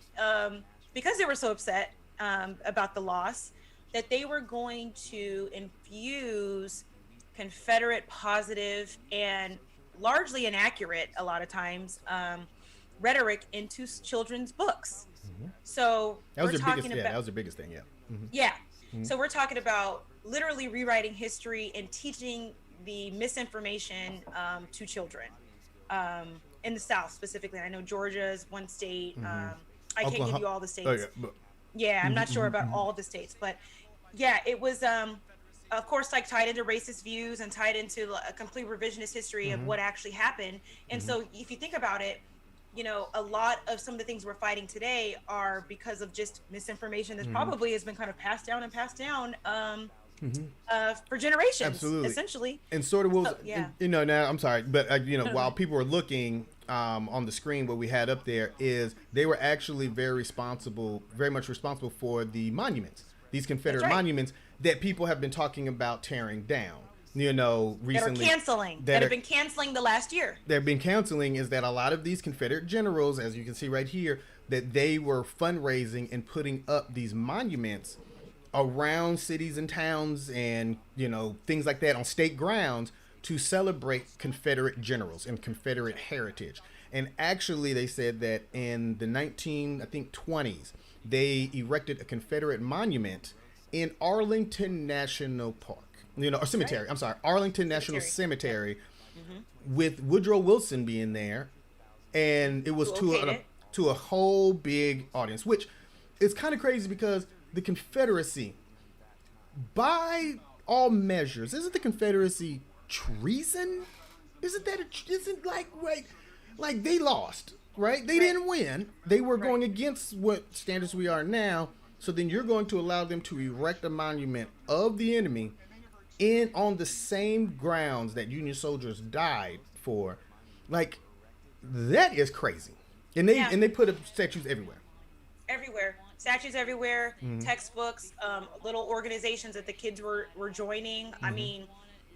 because they were so upset about the loss, that they were going to infuse Confederate positive and largely inaccurate, a lot of times, rhetoric into children's books. So That was we're their talking biggest. Yeah, about, that was their biggest thing. Yeah. yeah. So we're talking about literally rewriting history and teaching the misinformation to children in the South specifically. I know Georgia is one state. I can't give you all the states. Oh, yeah, but, Yeah, I'm not sure about all of the states, but yeah, it was of course like tied into racist views and tied into a complete revisionist history of what actually happened. And so if you think about it, you know, a lot of some of the things we're fighting today are because of just misinformation that probably has been kind of passed down for generations. Absolutely. Essentially. and sort of what was, So, yeah. you know, now I'm sorry, but you know, while people were looking on the screen, what we had up there is they were actually very much responsible for the monuments, these Confederate That's right. monuments that people have been talking about tearing down. You know, recently that have been canceling the last year. They've been canceling is that a lot of these Confederate generals, as you can see right here, that they were fundraising and putting up these monuments around cities and towns and, you know, things like that on state grounds to celebrate Confederate generals and Confederate heritage. And actually they said that in the 1920s, they erected a Confederate monument in Arlington National Park. You know, or cemetery. Right. I'm sorry, Arlington National Cemetery, with Woodrow Wilson being there, and it was to a whole big audience, which is kind of crazy because the Confederacy, by all measures, isn't the Confederacy treason? Isn't like they lost, right? They didn't win. They were going against what standards we are now. So then you're going to allow them to erect a monument of the enemy on the same grounds that Union soldiers died for. Like, that is crazy. And they put up statues everywhere. Statues everywhere, textbooks, little organizations that the kids were joining. I mean,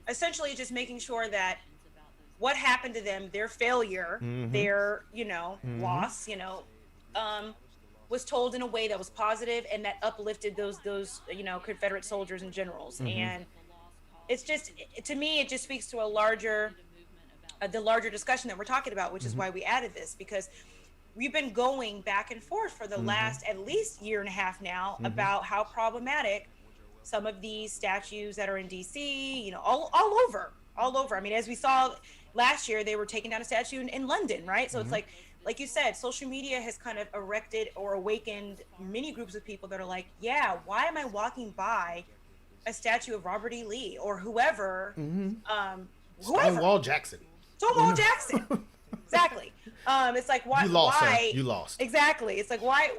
essentially just making sure that what happened to them, their failure, their, you know, loss, you know, was told in a way that was positive and that uplifted those you know, Confederate soldiers and generals. And it's just, to me, it just speaks to the larger discussion that we're talking about, which is why we added this, because we've been going back and forth for the last at least year and a half now about how problematic some of these statues that are in DC, you know, all over. I mean, as we saw last year, they were taking down a statue in London, right? So it's like you said, social media has kind of erected or awakened many groups of people that are like, yeah, why am I walking by a statue of Robert E. Lee or whoever? Stonewall Jackson. Exactly. It's like, why? You lost. Exactly. It's like, why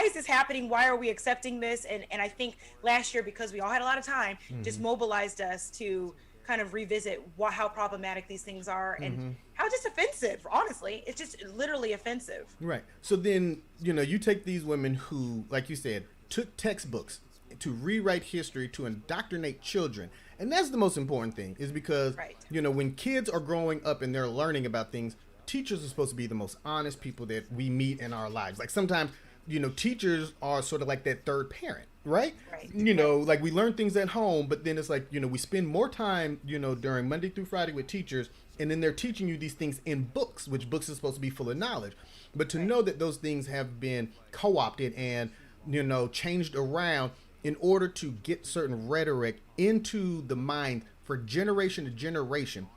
is this happening? Why are we accepting this? And I think last year, because we all had a lot of time, just mobilized us to kind of revisit how problematic these things are and how just offensive, honestly. It's just literally offensive. Right. So then, you know, you take these women who, like you said, took textbooks to rewrite history, to indoctrinate children. And that's the most important thing, is because, you know, when kids are growing up and they're learning about things, teachers are supposed to be the most honest people that we meet in our lives. Like sometimes, you know, teachers are sort of like that third parent, right? You know, like we learn things at home, but then it's like, you know, we spend more time, you know, during Monday through Friday with teachers, and then they're teaching you these things in books, which books are supposed to be full of knowledge. But to know that those things have been co-opted and, you know, changed around in order to get certain rhetoric into the mind for generation to generation.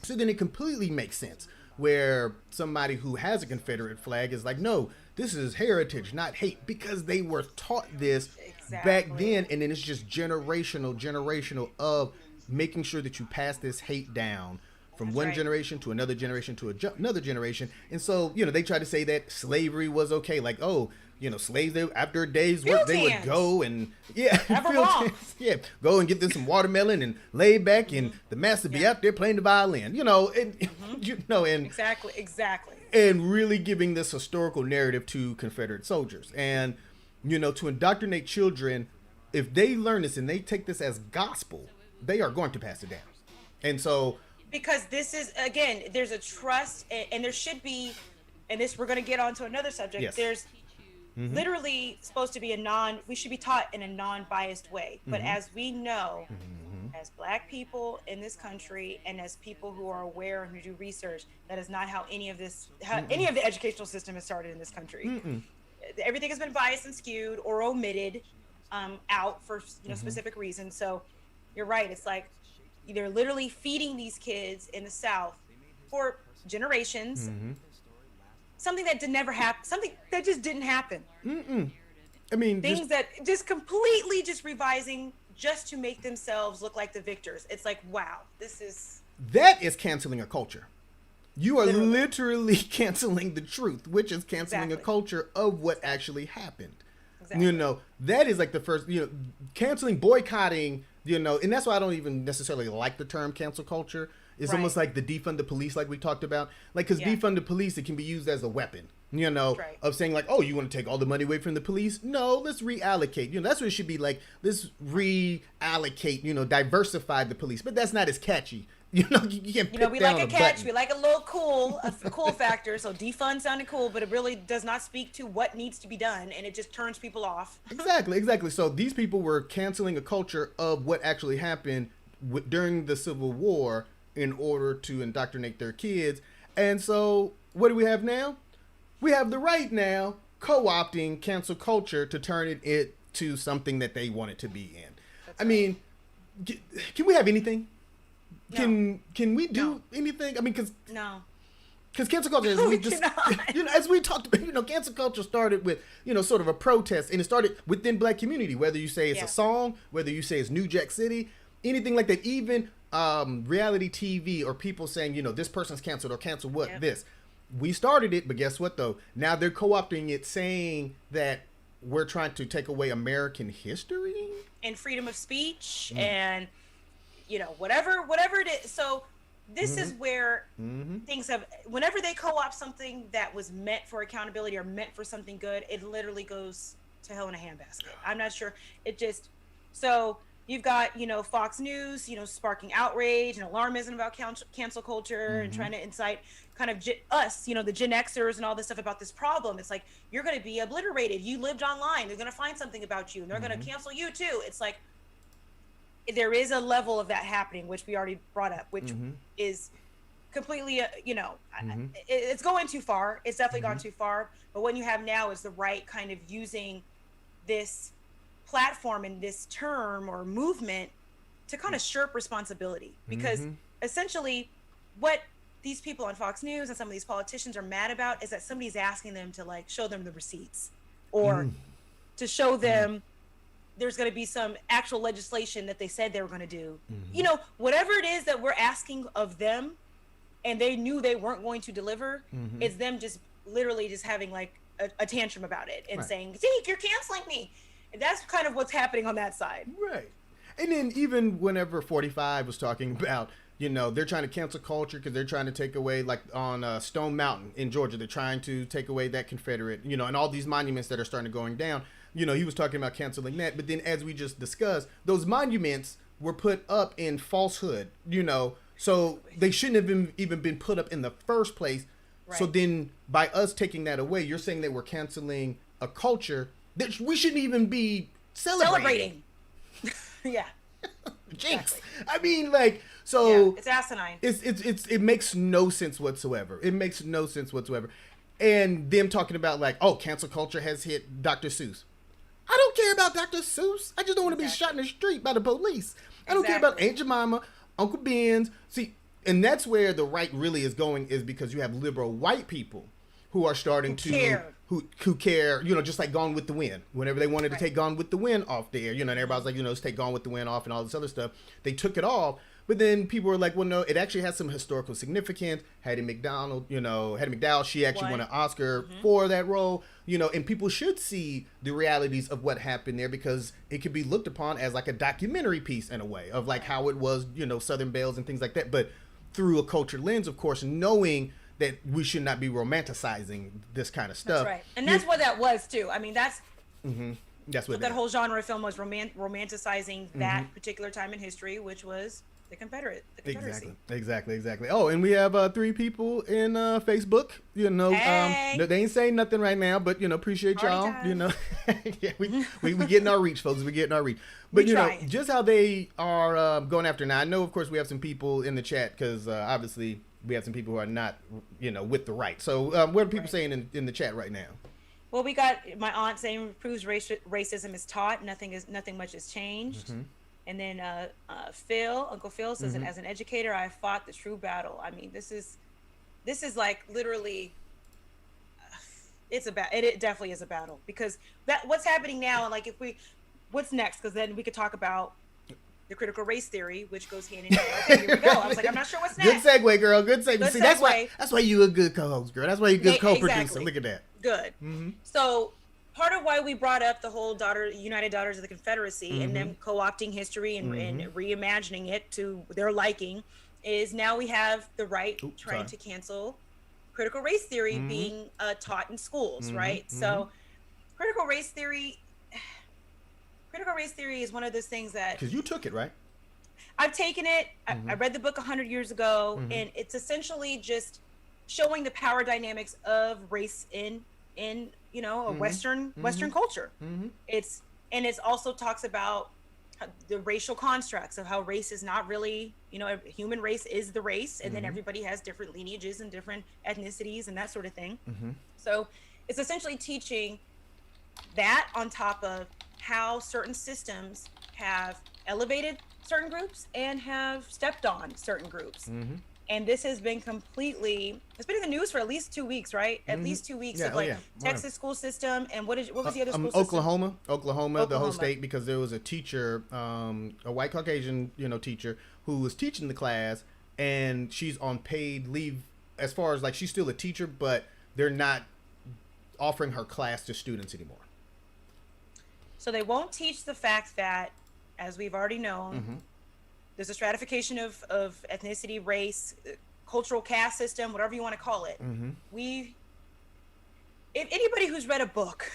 So then it completely makes sense where somebody who has a Confederate flag is like, no, this is heritage, not hate, because they were taught this back then. And then it's just generational of making sure that you pass this hate down from one generation to another generation to another generation. And so, you know, they try to say that slavery was okay. Like, oh, slaves, after a day's Field work, they would hands. go and field wrong. hands, go and get them some watermelon and lay back, and the master be out there playing the violin, and Exactly. and really giving this historical narrative to Confederate soldiers, and to indoctrinate children. If they learn this and they take this as gospel, they are going to pass it down. And so, because this is, again, there's a trust, and there should be, and this, we're going to get onto another subject. Yes. There's literally supposed to be we should be taught in a non-biased way. But as we know, as Black people in this country, and as people who are aware and who do research, that is not how any of the educational system has started in this country. Everything has been biased and skewed or omitted out for specific reasons. So you're right. It's like they're literally feeding these kids in the South for generations something that never happen, something that just didn't happen. I mean, things that just completely just revising just to make themselves look like the victors. It's like, wow, that is canceling a culture. You are literally canceling the truth, which is canceling a culture of what actually happened. Exactly. That is like the first, canceling, boycotting, and that's why I don't even necessarily like the term cancel culture. It's almost like the defund the police, like we talked about. Like, because defund the police, it can be used as a weapon, of saying like, oh, you want to take all the money away from the police? No, let's reallocate. That's what it should be like. Let's reallocate, diversify the police. But that's not as catchy. You can't put we down like a button. catch. We like a little cool factor. So defund sounded cool, but it really does not speak to what needs to be done, and it just turns people off. Exactly. So these people were canceling a culture of what actually happened during the Civil War in order to indoctrinate their kids. And so what do we have now? We have the right now co-opting cancel culture to turn it into something that they want it to be in. I mean, can we have anything? No. Can we do anything? I mean, because cancel culture, as we talked about, cancel culture started with, sort of a protest, and it started within Black community, whether you say it's a song, whether you say it's New Jack City, anything like that, even reality TV or people saying, this person's canceled or cancel this. We started it, but guess what though? Now they're co-opting it, saying that we're trying to take away American history and freedom of speech and whatever it is. So this is where things have, whenever they co-opt something that was meant for accountability or meant for something good, it literally goes to hell in a handbasket. I'm not sure. So you've got, Fox News, sparking outrage and alarmism about cancel culture and trying to incite kind of us, the Gen Xers and all this stuff about this problem. It's like, you're going to be obliterated. You lived online. They're going to find something about you and they're going to cancel you too. It's like, there is a level of that happening, which we already brought up, which is completely, it's going too far. It's definitely gone too far. But what you have now is the right kind of using this platform and this term or movement to kind of shirk responsibility, because essentially what these people on Fox News and some of these politicians are mad about is that somebody's asking them to like show them the receipts or to show them there's going to be some actual legislation that they said they were going to do. Whatever it is that we're asking of them and they knew they weren't going to deliver, it's them just literally just having like a tantrum about it and saying, Zeke, you're canceling me. And that's kind of what's happening on that side. Right. And then even whenever 45 was talking about, they're trying to cancel culture because they're trying to take away, like on Stone Mountain in Georgia, they're trying to take away that Confederate, and all these monuments that are starting going down. He was talking about canceling that. But then as we just discussed, those monuments were put up in falsehood, so they shouldn't have even been put up in the first place. Right. So then by us taking that away, you're saying that we're canceling a culture that we shouldn't even be celebrating. Yeah. Jinx. Exactly. I mean, like, so it's asinine. It makes no sense whatsoever. It makes no sense whatsoever. And them talking about like, oh, cancel culture has hit Dr. Seuss. I don't care about Dr. Seuss. I just don't want to be shot in the street by the police. I don't care about Aunt Jemima, Uncle Ben's. See, and that's where the right really is going, is because you have liberal white people who are starting who care, just like Gone with the Wind. Whenever they wanted to take Gone with the Wind off the air, and everybody's like, let's take Gone with the Wind off and all this other stuff. They took it off But then people were like, well, no, it actually has some historical significance. Hattie McDowell, she actually won an Oscar for that role, and people should see the realities of what happened there because it could be looked upon as like a documentary piece in a way of like how it was, Southern Belles and things like that. But through a cultured lens, of course, knowing that we should not be romanticizing this kind of stuff. That's right. And that's what that was too. I mean, that's what that whole genre of film was romanticizing that particular time in history, which was the Confederacy. Exactly. Oh, and we have 3 people in Facebook. Hey. They ain't saying nothing right now, but appreciate Party y'all. time. Yeah, we getting our reach, folks. We getting our reach. But just how they are going after. Now, I know, of course, we have some people in the chat because obviously we have some people who are not, with the right. So, what are people saying in the chat right now? Well, we got my aunt saying proves racism is taught. Nothing much has changed. And then Uncle Phil says, as an educator, I fought the true battle. I mean, this is like literally, it definitely is a battle because what's happening now, and like what's next? Because then we could talk about the critical race theory, which goes hand in hand. Okay, here we go. I was like, I'm not sure what's next. Good segue, girl. Good segue. Good See, segue. That's why you a good co-host, girl. That's why you a good co-producer. Exactly. Look at that. Good. So part of why we brought up the whole United Daughters of the Confederacy and them co-opting history and reimagining it to their liking is now we have the right trying to cancel critical race theory being taught in schools, right? So critical race theory is one of those things that... Because you took it, right? I've taken it. I read the book 100 years ago, and it's essentially just showing the power dynamics of race in a Western culture. It's also talks about the racial constructs of how race is not really, human race is the race, and then everybody has different lineages and different ethnicities and that sort of thing. So it's essentially teaching that on top of how certain systems have elevated certain groups and have stepped on certain groups. And this has been it's been in the news for at least 2 weeks, right? At least 2 weeks of Texas school system. And what was the other school system? Oklahoma, the whole state, because there was a teacher, a white Caucasian, teacher who was teaching the class, and she's on paid leave as far as like she's still a teacher, but they're not offering her class to students anymore. So they won't teach the fact that, as we've already known, there's a stratification of ethnicity, race, cultural caste system, whatever you want to call it. If anybody who's read a book,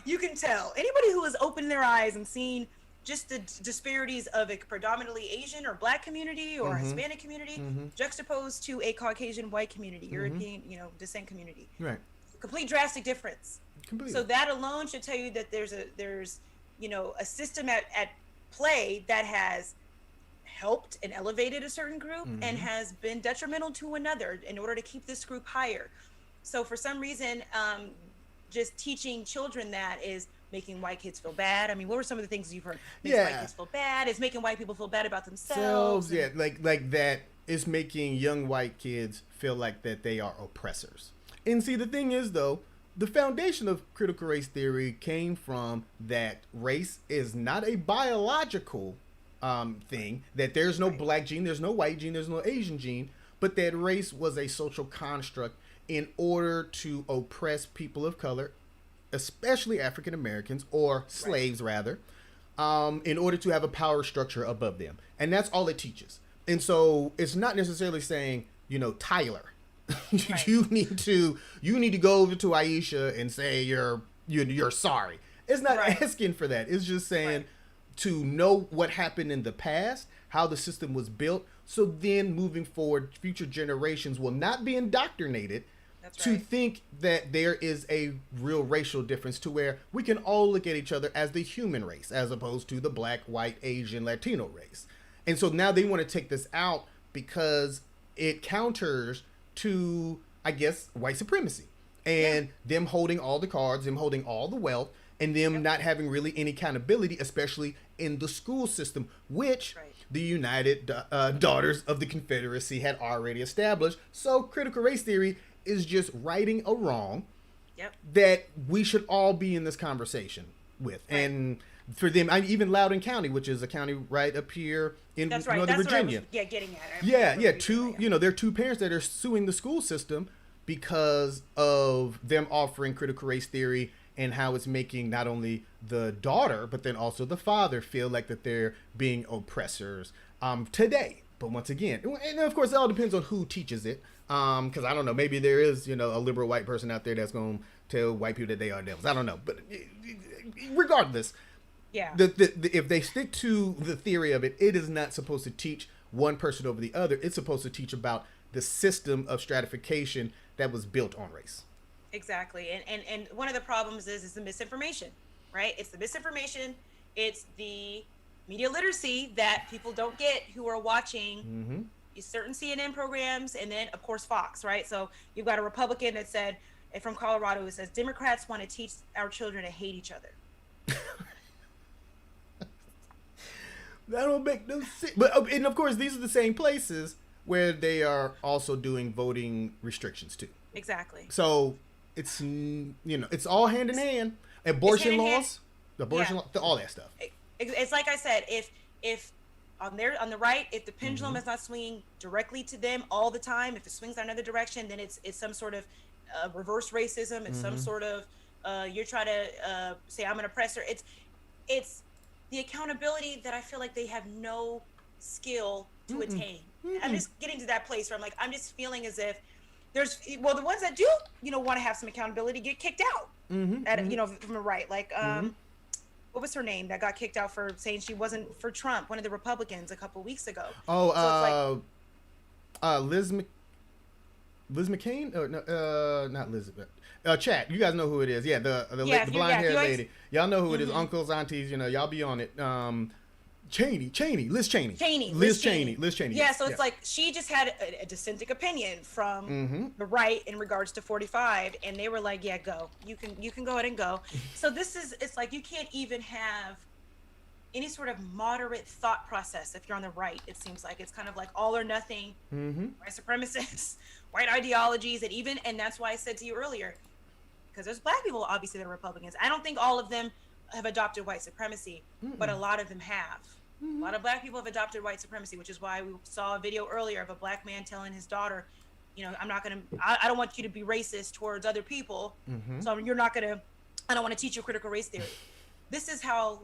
you can tell. Anybody who has opened their eyes and seen just the disparities of a predominantly Asian or Black community or Hispanic community juxtaposed to a Caucasian white community, European, descent community. Right. Complete drastic difference. Completely. So that alone should tell you that there's a system at play that has helped and elevated a certain group and has been detrimental to another in order to keep this group higher. So for some reason, just teaching children that is making white kids feel bad. I mean, what were some of the things you've heard? Makes white kids feel bad. It's making white people feel bad about themselves. Yeah, like that is making young white kids feel like that they are oppressors. And see, the thing is, though, the foundation of critical race theory came from that race is not a biological thing, that there's no black gene, there's no white gene, there's no Asian gene, but that race was a social construct in order to oppress people of color, especially African Americans or slaves rather, in order to have a power structure above them. And that's all it teaches. And so it's not necessarily saying, Tyler, you need to go over to Aisha and say you're sorry. It's not asking for that. It's just saying to know what happened in the past, how the system was built, so then moving forward, future generations will not be indoctrinated to think that there is a real racial difference, to where we can all look at each other as the human race as opposed to the Black, white, Asian, Latino race. And so now they want to take this out because it counters to, I guess, white supremacy and them holding all the cards, them holding all the wealth, and them not having really any accountability, especially in the school system, which the United Daughters of the Confederacy had already established. So critical race theory is just righting a wrong that we should all be in this conversation with. And For them, even Loudoun County, which is a county right up here in That's right. Northern That's Virginia. What I was, getting at. Yeah. There are two parents that are suing the school system because of them offering critical race theory and how it's making not only the daughter but then also the father feel like that they're being oppressors today. But once again, and of course, it all depends on who teaches it. Because I don't know, maybe there is, a liberal white person out there that's going to tell white people that they are devils. I don't know, but regardless, yeah, if they stick to the theory of it, it is not supposed to teach one person over the other. It's supposed to teach about the system of stratification that was built on race. Exactly, and one of the problems is the misinformation, right? It's the misinformation. It's the media literacy that people don't get who are watching certain CNN programs, and then of course Fox, right? So you've got a Republican that said, from Colorado, who says Democrats want to teach our children to hate each other. That don't make no sense. But and of course, these are the same places where they are also doing voting restrictions too. Exactly. So it's it's all hand in hand. Abortion laws, all that stuff. It's like I said, if on the right, if the pendulum is not swinging directly to them all the time, if it swings another direction, then it's some sort of reverse racism. It's some sort of you're trying to say I'm an oppressor. It's the accountability that I feel like they have no skill to attain. I'm just getting to that place where I'm just feeling as if there's the ones that do want to have some accountability get kicked out from the right, like what was her name that got kicked out for saying she wasn't for Trump, one of the Republicans a couple weeks ago. Liz McCain? Or no, not Elizabeth. Chat. You guys know who it is. Yeah, the blonde haired lady. Y'all know who it is. Uncles, aunties. Y'all be on it. Liz Cheney. Yeah, so it's like she just had a dissenting opinion from the right in regards to 45, and they were like, "Yeah, go. You can go ahead and go." So it's like you can't even have any sort of moderate thought process if you're on the right. It seems like it's kind of like all or nothing. White supremacists, white ideologies, and that's why I said to you earlier, because there's black people obviously that are Republicans. I don't think all of them have adopted white supremacy, but a lot of them have. A lot of black people have adopted white supremacy, which is why we saw a video earlier of a black man telling his daughter, I don't want you to be racist towards other people. So I don't want to teach you critical race theory. This is how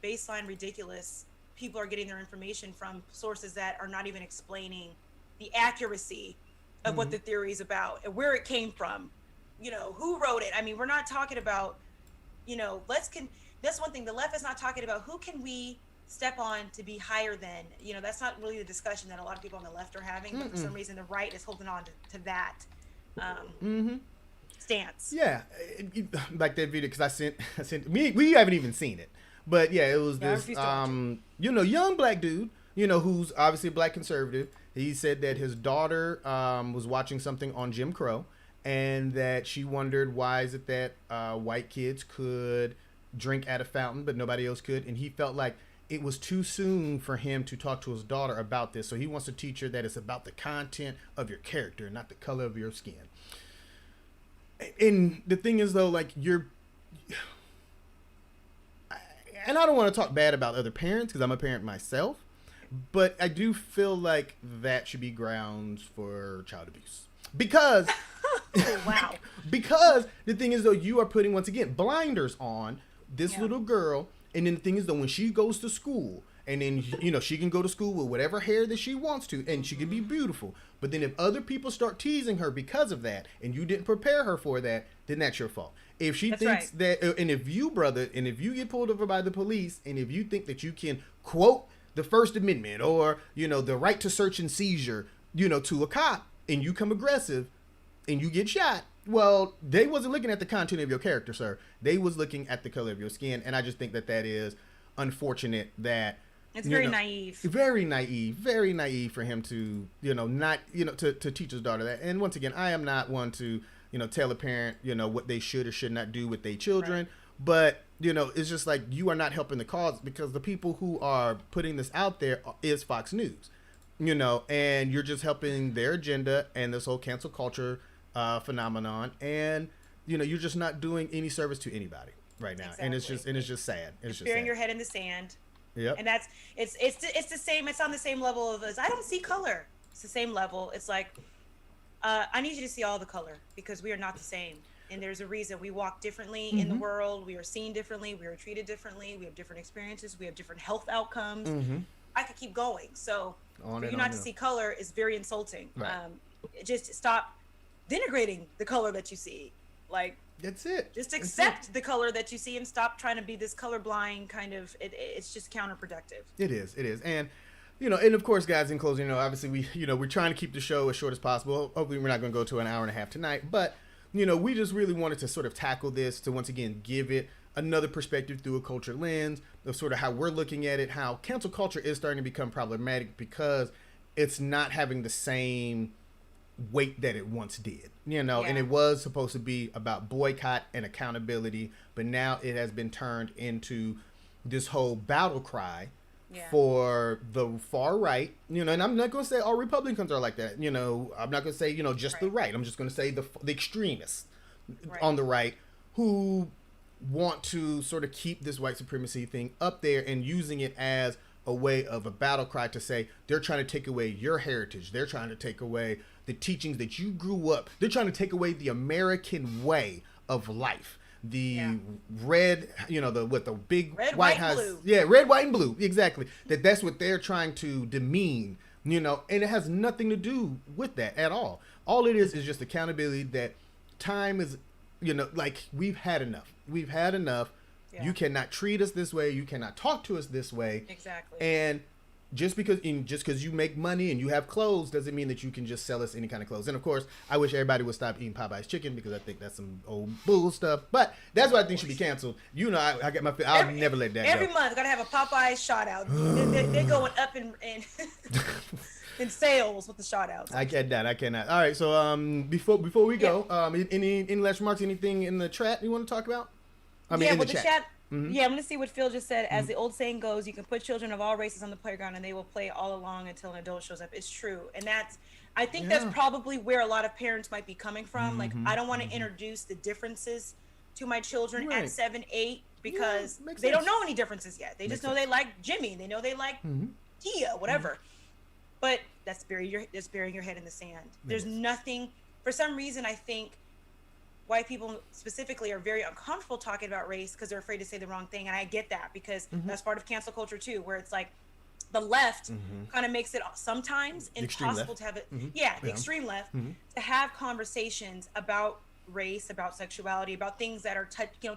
baseline ridiculous people are getting their information from sources that are not even explaining the accuracy of what the theory is about and where it came from, who wrote it. I mean, we're not talking about, that's one thing the left is not talking about. Who can we step on to be higher than? That's not really the discussion that a lot of people on the left are having, but for some reason the right is holding on to that stance. Yeah, like that video, because I sent we haven't even seen it, but yeah, it was this young black dude, who's obviously a black conservative. He said that his daughter was watching something on Jim Crow, and that she wondered why is it that white kids could drink at a fountain but nobody else could, and he felt like it was too soon for him to talk to his daughter about this, so he wants to teach her that it's about the content of your character, not the color of your skin. And the thing is, though, and I don't want to talk bad about other parents because I'm a parent myself, but I do feel like that should be grounds for child abuse. Because wow. Because the thing is, though, you are putting, once again, blinders on this little girl. And then the thing is, though, when she goes to school, and then, she can go to school with whatever hair that she wants to, and she can be beautiful. But then if other people start teasing her because of that, and you didn't prepare her for that, then that's your fault. If she thinks that, and if you get pulled over by the police, and if you think that you can quote the First Amendment or, the right to search and seizure, to a cop, and you come aggressive, and you get shot, well, they wasn't looking at the content of your character, sir. They was looking at the color of your skin, and I just think that is unfortunate that it's very naive. Very naive for him to, not, to teach his daughter that. And once again, I am not one to, tell a parent, what they should or should not do with their children. Right. But, it's just like you are not helping the cause, because the people who are putting this out there is Fox News, and you're just helping their agenda and this whole cancel culture phenomenon. And, you're just not doing any service to anybody. right now, Exactly. and it's just sad. It's just burying sad. your head in the sand. Yep. And that's it's the same. It's on the same level of as I don't see color. It's the same level. It's like I need you to see all the color because we are not the same. And there's a reason we walk differently in the world. We are seen differently. We are treated differently. We have different experiences. We have different health outcomes. I could keep going. So for you not to see color is very insulting. Right. Just stop denigrating the color that you see. Like That's it. just accept the color that you see and stop trying to be this colorblind kind of. It's just counterproductive. It is, and and of course, guys, in closing, obviously we're trying to keep the show as short as possible. Hopefully, we're not going to go to an hour and a half tonight, but we just really wanted to sort of tackle this to once again give it another perspective through a culture lens of sort of how we're looking at it, how cancel culture is starting to become problematic because it's not having the same weight that it once did, and it was supposed to be about boycott and accountability, but now it has been turned into this whole battle cry for the far right, and I'm not going to say all Republicans are like that, I'm not going to say, just the right. I'm just going to say the extremists on the right who want to sort of keep this white supremacy thing up there and using it as a way of a battle cry to say they're trying to take away your heritage. They're trying to take away the teachings that you grew up. They're trying to take away the American way of life. The red, the big red, White white, House. blue. Yeah, red, white, and blue. Exactly. That's what they're trying to demean, and it has nothing to do with that at all. All it is just accountability that time is, like we've had enough. We've had enough. Yeah. You cannot treat us this way. You cannot talk to us this way. Exactly. And just because you make money and you have clothes doesn't mean that you can just sell us any kind of clothes. And of course, I wish everybody would stop eating Popeye's chicken because I think that's some old bull stuff. But that's what I think should be canceled. I get my. I'll never let that every go. month. Gotta have a Popeye's shout out. They're going up in in sales with the shout outs. I cannot. All right. So before we go, any last remarks? Anything in the chat you want to talk about? I mean, in the chat. Yeah, I'm going to see what Phil just said. As the old saying goes, you can put children of all races on the playground and they will play all along until an adult shows up. It's true. And I think that's probably where a lot of parents might be coming from. Like, I don't want to introduce the differences to my children at 7, 8 because they don't know any differences yet. They just know they like Jimmy. They know they like Tia, whatever. But that's burying your head in the sand. There's nothing, for some reason, I think white people specifically are very uncomfortable talking about race because they're afraid to say the wrong thing. And I get that because that's part of cancel culture too, where it's like the left kind of makes it sometimes impossible to have it. The extreme left to have conversations about race, about sexuality, about things that are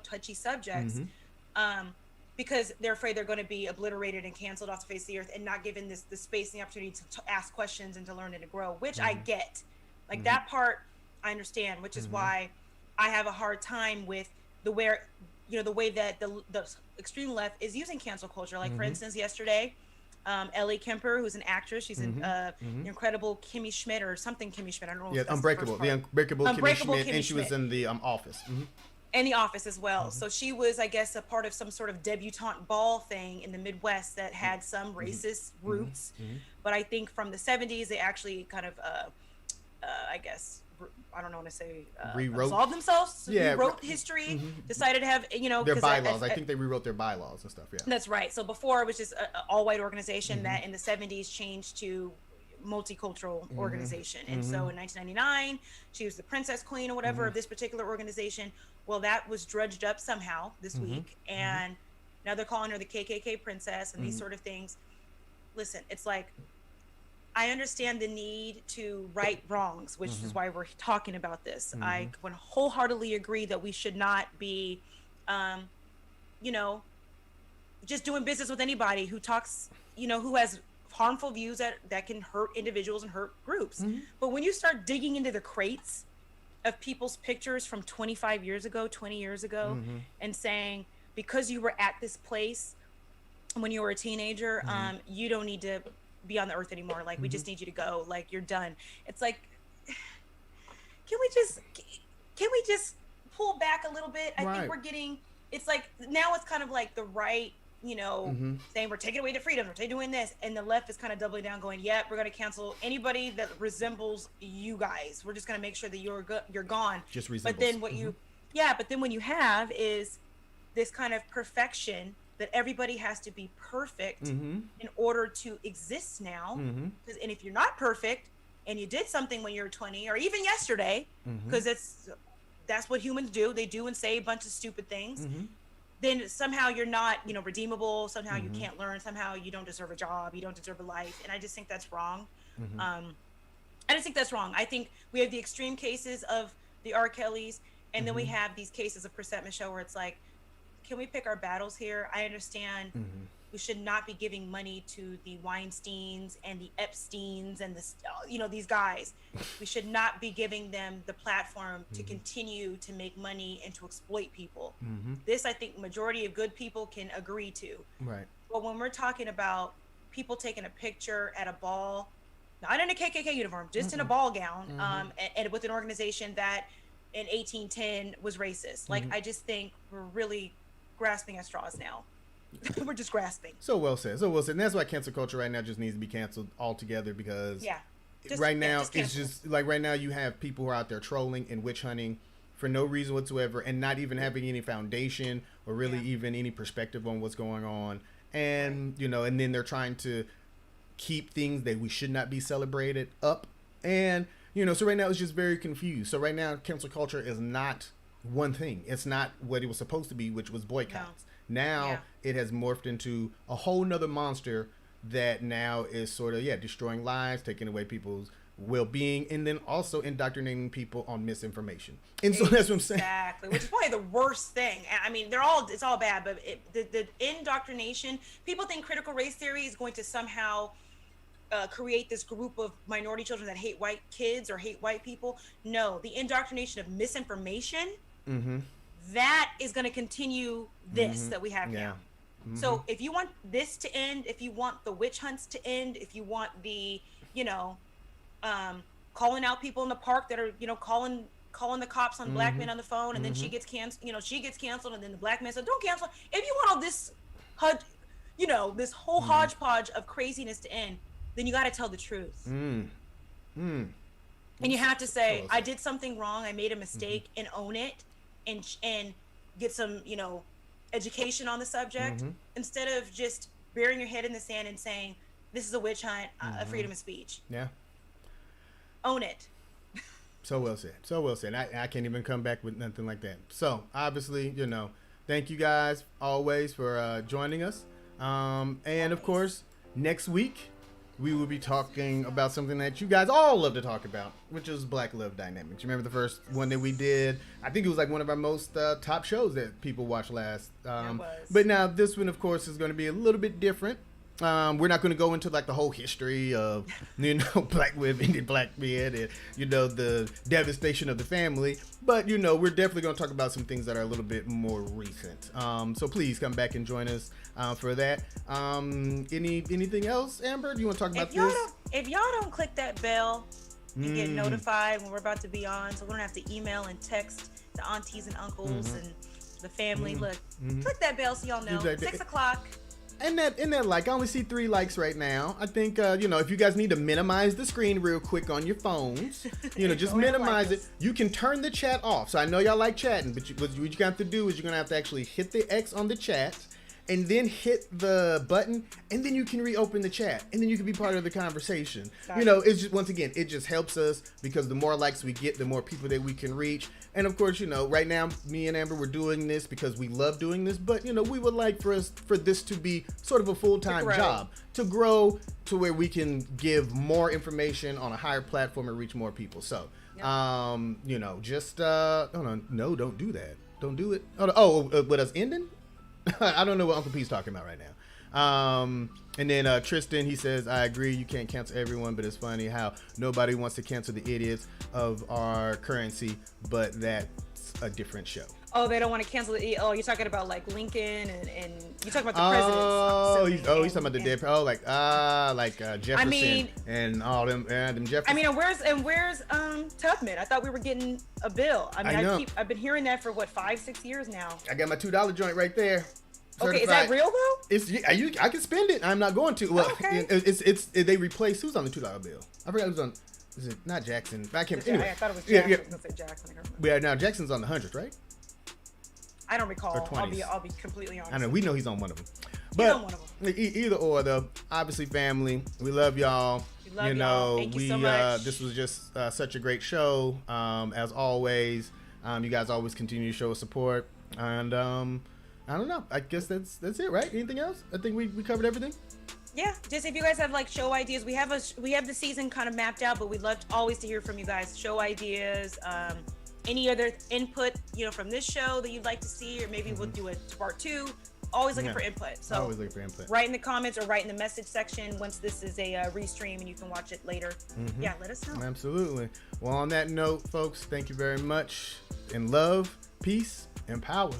touchy subjects, because they're afraid they're going to be obliterated and canceled off the face of the earth and not given the space and the opportunity to ask questions and to learn and to grow, which I get. Like that part I understand, which is why I have a hard time with the way that the extreme left is using cancel culture. Like for instance, yesterday, Ellie Kemper, who's an actress, she's an incredible Kimmy Schmidt or something Kimmy Schmidt. I don't know. Yeah, if that's Unbreakable, the Unbreakable Kimmy Schmidt, Kimmy and she was in the Office. In the Office as well. So she was, I guess, a part of some sort of debutante ball thing in the Midwest that had some racist roots. But I think from the 70s, they actually kind of, I guess, I don't know what to say, absolved themselves, rewrote history, decided to have, their bylaws. I think they rewrote their bylaws and stuff, That's right. So before it was just an all-white organization that in the 70s changed to multicultural organization. And so in 1999, she was the princess queen or whatever of this particular organization. Well, that was drudged up somehow this week. And now they're calling her the KKK princess and these sort of things. Listen, it's like, I understand the need to right wrongs, which is why we're talking about this. I would wholeheartedly agree that we should not be, just doing business with anybody who talks, who has harmful views that can hurt individuals and hurt groups. But when you start digging into the crates of people's pictures from 25 years ago, 20 years ago, and saying, because you were at this place when you were a teenager, you don't need to be on the earth anymore. Like, we just need you to go. Like, you're done. It's like, can we just pull back a little bit? I think we're getting, it's like, now it's kind of like the right, saying we're taking away the freedom, we're doing this. And the left is kind of doubling down going, we're going to cancel anybody that resembles you guys. We're just going to make sure that you're gone. Just resembles. But then what but then what you have is this kind of perfection that everybody has to be perfect in order to exist now. And if you're not perfect and you did something when you were 20 or even yesterday, because that's what humans do. They do and say a bunch of stupid things. Then somehow you're not, redeemable. Somehow you can't learn. Somehow you don't deserve a job. You don't deserve a life. And I just think that's wrong. I just think that's wrong. I think we have the extreme cases of the R. Kellys, and then we have these cases of Chrisette Michele where it's like, can we pick our battles here? I understand we should not be giving money to the Weinsteins and the Epsteins and these guys. We should not be giving them the platform to continue to make money and to exploit people. This, I think, majority of good people can agree to. Right. But when we're talking about people taking a picture at a ball, not in a KKK uniform, just in a ball gown, and with an organization that in 1810 was racist. Like, I just think we're really grasping at straws now. We're just grasping. So well said. And that's why cancel culture right now just needs to be canceled altogether, because right now it's just like, right now you have people who are out there trolling and witch hunting for no reason whatsoever, and not even having any foundation or really even any perspective on what's going on. And, and then they're trying to keep things that we should not be celebrated up. And, so right now it's just very confused. So right now cancel culture is not one thing. It's not what it was supposed to be, which was boycotts. Now it has morphed into a whole nother monster that now is sort of, destroying lives, taking away people's well-being, and then also indoctrinating people on misinformation. And so that's what I'm saying. Exactly, which is probably the worst thing. I mean, it's all bad, but the indoctrination, people think critical race theory is going to somehow create this group of minority children that hate white kids or hate white people. No, the indoctrination of misinformation, that is going to continue this that we have now. So if you want this to end, if you want the witch hunts to end, if you want the, calling out people in the park that are, calling the cops on black men on the phone, and then she gets canceled, and then the black man said, don't cancel. If you want all this, this whole hodgepodge of craziness to end, then you got to tell the truth. And you have to say, I did something wrong, I made a mistake, and own it, and get some, education on the subject, instead of just burying your head in the sand and saying, this is a witch hunt, a freedom of speech. Yeah. Own it. So well said. I can't even come back with nothing like that. So obviously, thank you guys always for joining us. And of course, next week we will be talking about something that you guys all love to talk about, which is Black love dynamics. You remember the first one that we did? I think it was like one of our most top shows that people watched last. But now this one, of course, is going to be a little bit different. We're not going to go into like the whole history of, black women and black men and, the devastation of the family. But, we're definitely going to talk about some things that are a little bit more recent. So please come back and join us for that. Anything else, Amber? Do you want to talk about this? If y'all don't click that bell and get notified when we're about to be on, so we don't have to email and text the aunties and uncles and the family, look, click that bell so y'all know. 6 o'clock. And that like, I only see 3 likes right now. I think, if you guys need to minimize the screen real quick on your phones, just minimize it. You can turn the chat off. So I know y'all like chatting, but what you have to do is you're going to have to actually hit the X on the chat and then hit the button, and then you can reopen the chat, and then you can be part of the conversation. It's just, once again, it just helps us, because the more likes we get, the more people that we can reach. And of course, right now, me and Amber, we're doing this because we love doing this, but we would like for this to be sort of a full-time job, to grow to where we can give more information on a higher platform and reach more people. So, just no, don't do that. Don't do it. With us ending? I don't know what Uncle P's talking about right now. And then Tristan, he says, I agree, you can't cancel everyone, but it's funny how nobody wants to cancel the idiots of our currency, but that's a different show. Oh, they don't want to cancel it. Oh, you're talking about like Lincoln and you're talking about the presidents. He's talking about the dead. Like Jefferson and all them Jefferson. I mean, and where's Tubman? I thought we were getting a bill. I mean, I've been hearing that for 5-6 years now. I got my $2 joint right there. Certified. Okay, is that real though? I can spend it. I'm not going to. Well, it's they replaced, who's on the $2 bill? I forgot who's on. Is it not Jackson? I can't. Anyway. I thought it was Jackson. I was gonna say Jackson. Yeah, now Jackson's on the 100, right? I don't recall. Or 20s. I'll be completely honest. I know we know he's on one of them. He's But on one of them. Either or though, obviously family, we love y'all. We love y'all. Thank you so much. This was just such a great show. As always, you guys always continue to show us support, and I don't know. I guess that's it, right? Anything else? I think we covered everything. Yeah, just if you guys have like show ideas, we have the season kind of mapped out, but we'd love always to hear from you guys. Show ideas, any other input, from this show that you'd like to see, or maybe we'll do a part 2. Always looking for input. So always looking for input. Write in the comments or write in the message section once this is a restream and you can watch it later. Yeah, let us know. Absolutely. Well, on that note, folks, thank you very much. In love, peace, and power.